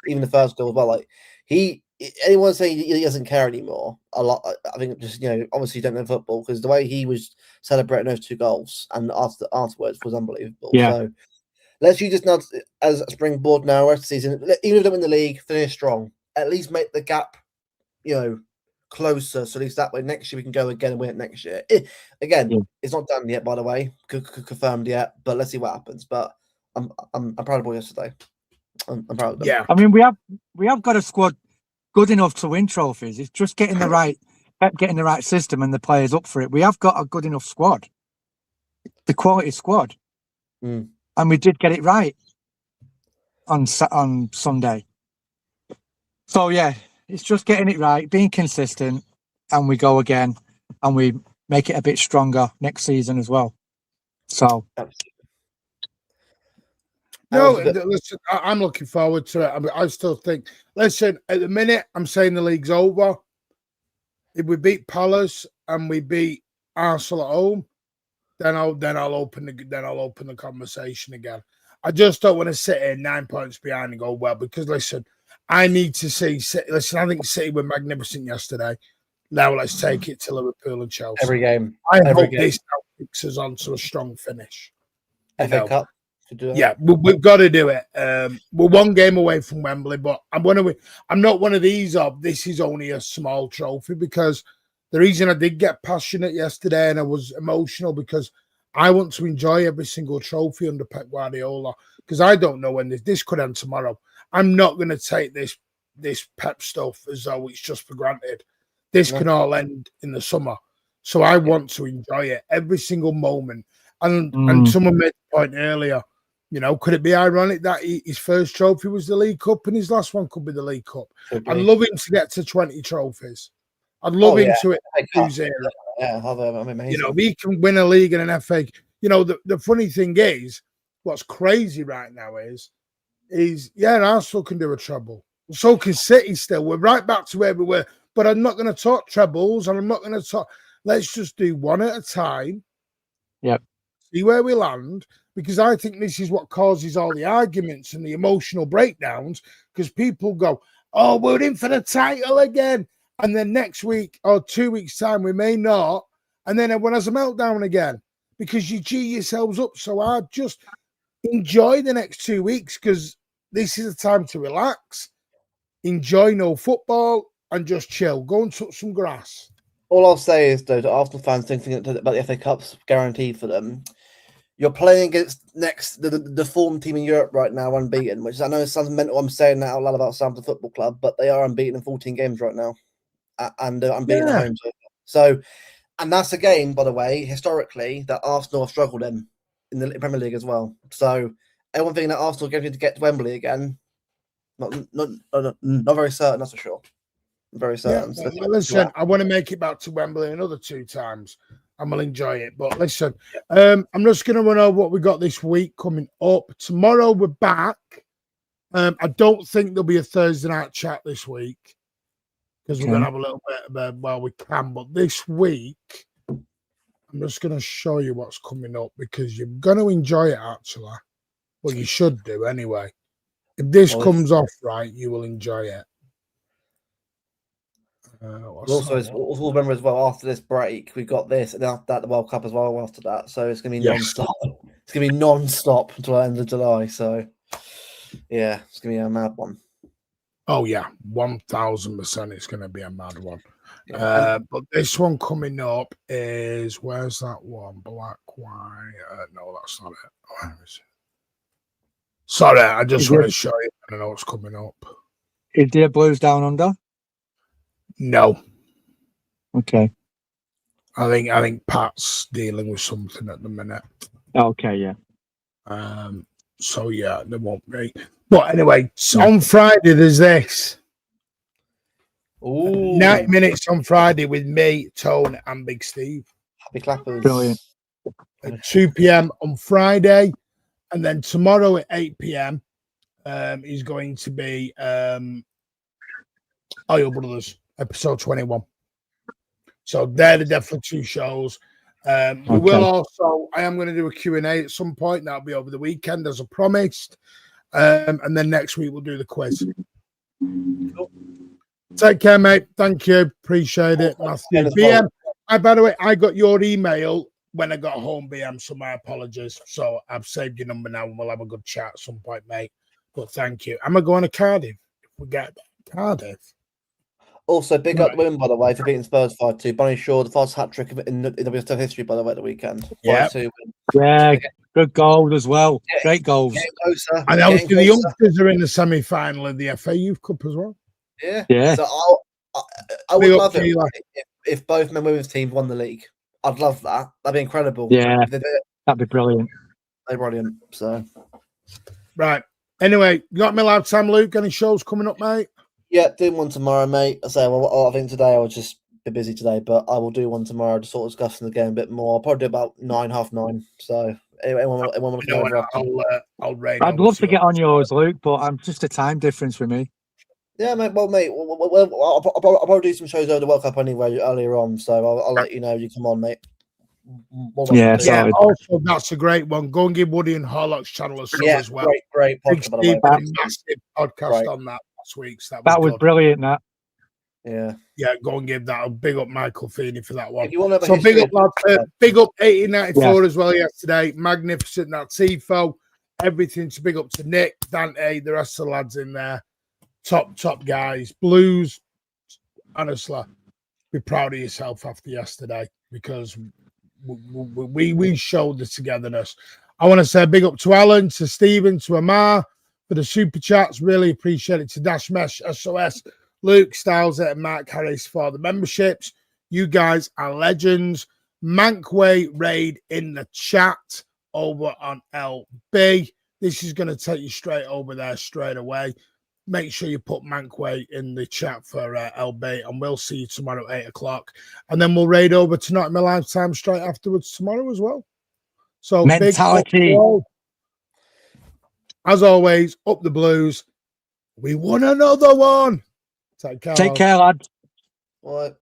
even the first goal as well. Like he anyone saying he doesn't care anymore, a lot. I think just obviously you don't know football, because the way he was celebrating those 2 goals and afterwards was unbelievable. Yeah. So let's use this now as a springboard now rest of the season. Even if they win the league, finish strong. At least make the gap, closer. So at least that way next year we can go again and win it next year. It's not done yet, by the way, confirmed yet. But let's see what happens. But I'm proud of boys yesterday. I'm proud of them. Yeah. I mean, we have got a squad good enough to win trophies. It's just getting the right system and the players up for it. We have got a good enough squad, the quality squad, and we did get it right on Sunday. So yeah, it's just getting it right, being consistent, and we go again, and we make it a bit stronger next season as well. So. No, listen, I'm looking forward to it. I mean, I still think, listen, at the minute, I'm saying the league's over. If we beat Palace and we beat Arsenal at home, then I'll open the conversation again. I just don't want to sit here 9 points behind and go, well, because listen, I need to see. Listen, I think City were magnificent yesterday. Now let's take it to Liverpool and Chelsea. Every game. I hope this now kicks us on to a strong finish. FA Cup. Yeah, we've got to do it. We're 1 game away from Wembley, but I'm not one of these this is only a small trophy, because the reason I did get passionate yesterday and I was emotional, because I want to enjoy every single trophy under Pep Guardiola, because I don't know when this could end tomorrow. I'm not going to take this Pep stuff as though it's just for granted. This can all end in the summer. So I want to enjoy it, every single moment. And someone made the point earlier, could it be ironic that his first trophy was the League Cup and his last one could be the League Cup? I'd love him to get to 20 trophies. I'd love him to it. Yeah, amazing. If he can win a league and an FA. The funny thing is, what's crazy right now is Arsenal can do a treble. So can City still. We're right back to where we were. But I'm not going to talk trebles, and I'm not going to talk. Let's just do one at a time. Yep. See where we land. Because I think this is what causes all the arguments and the emotional breakdowns, because people go, oh, we're in for the title again. And then next week or 2 weeks' time, we may not. And then everyone has a meltdown again because you G yourselves up so hard. Just enjoy the next 2 weeks, because this is a time to relax, enjoy no football, and just chill. Go and touch some grass. All I'll say is, though, to Arsenal fans thinking about the FA Cup's guaranteed for them, you're playing against the form team in Europe right now, unbeaten, which I know sounds mental. I'm saying that out loud about Southampton Football Club, but they are unbeaten in 14 games right now, and unbeaten at home. So, and that's a game, by the way, historically, that Arsenal have struggled in the Premier League as well. So, everyone thinking that Arsenal are going to get to Wembley again, not very certain, that's for sure. Very certain. Yeah, so listen, I want to make it back to Wembley another 2 times. and we'll enjoy it. But listen, I'm just going to run over what we got this week coming up. Tomorrow we're back. I don't think there'll be a Thursday night chat this week because we're going to have a little bit of well, we can. But this week, I'm just going to show you what's coming up because you're going to enjoy it, actually. Well, you should do anyway. If this comes off right, you will enjoy it. Also remember as well, after this break, we got this, and after that, the World Cup as well after that. So it's going to be non-stop. It's going to be non-stop until the end of July. So, yeah, it's going to be a mad one. Oh, yeah, 1,000% it's going to be a mad one. But this one coming up is, where's that one? Black, white. No, that's not it. Where is it? Sorry, I just want to show you. I don't know what's coming up. Is there Blues Down Under? No. Okay. I think Pat's dealing with something at the minute. Okay, yeah. So yeah, there won't be. But anyway, so on Friday there's this. Ooh. 90 minutes on Friday with me, Tone, and Big Steve. Happy clappers. Brilliant. At 2 p.m. on Friday, and then tomorrow at 8 p.m. Is going to be Oil Brothers, episode 21. So they're the definitely 2 shows. We will also, I am going to do a Q&A at some point. That'll be over the weekend, as I promised. And then next week we'll do the quiz. Take care, mate. Thank you. Appreciate it. Matthew. BM. By the way, I got your email when I got home, BM, so my apologies. So I've saved your number now and we'll have a good chat at some point, mate. But thank you. Am I going to Cardiff? If we get Cardiff. Also, big up the women, by the way, for beating Spurs 5-2. Bunny Shaw, the fastest hat trick in the WSL history, by the way, at the weekend. Yeah. 5-2. Yeah, good goals as well. Yeah, Great goals. Closer, And obviously the youngsters are in the semi-final of the FA Youth Cup as well. Yeah. Yeah. So I would love it if both men and women's teams won the league. I'd love that. That'd be incredible. Yeah, that'd be brilliant. They're brilliant. So, right. Anyway, you got me loud time, Luke? Any shows coming up, mate? yeah, doing one tomorrow, mate. I say, well, I think today I will just be busy today, but I will do one tomorrow to sort of discuss the game a bit more. I'll probably do about 9, half 9. So, anyone want to come over? I'll raid. I'd love to get on yours, Luke, but I'm just a time difference with me. Yeah, mate. Well, mate, I'll probably do some shows over the World Cup anyway earlier on, so I'll let you know. You come on, mate. Yeah, also that's a great one. Go and give Woody and Harlock's channel a sub as well. Great podcast, by the way. Massive podcast on that last week. So that was brilliant. That. Yeah, go and give that a big up, Michael Feeney, for that one. If you want to so big up, big up 1894 as well yesterday. Magnificent, that Tifo. Everything to big up to Nick, Dante, the rest of the lads in there. Top guys. Blues, honestly, be proud of yourself after yesterday because we showed the togetherness. I want to say a big up to Alan, to Stephen, to Amar for the super chats. Really appreciate it. To Dash Mesh, SOS, Luke Styles, and Mark Harris for the memberships. You guys are legends. Mankway raid in the chat over on LB. This is going to take you straight over there straight away. Make sure you put Mankway in the chat for LB, and we'll see you tomorrow at 8 o'clock. And then we'll raid over to Not in My Lifetime straight afterwards tomorrow as well. So mentality. As always, up the Blues. We won another one. Take care. Take care, lad. What?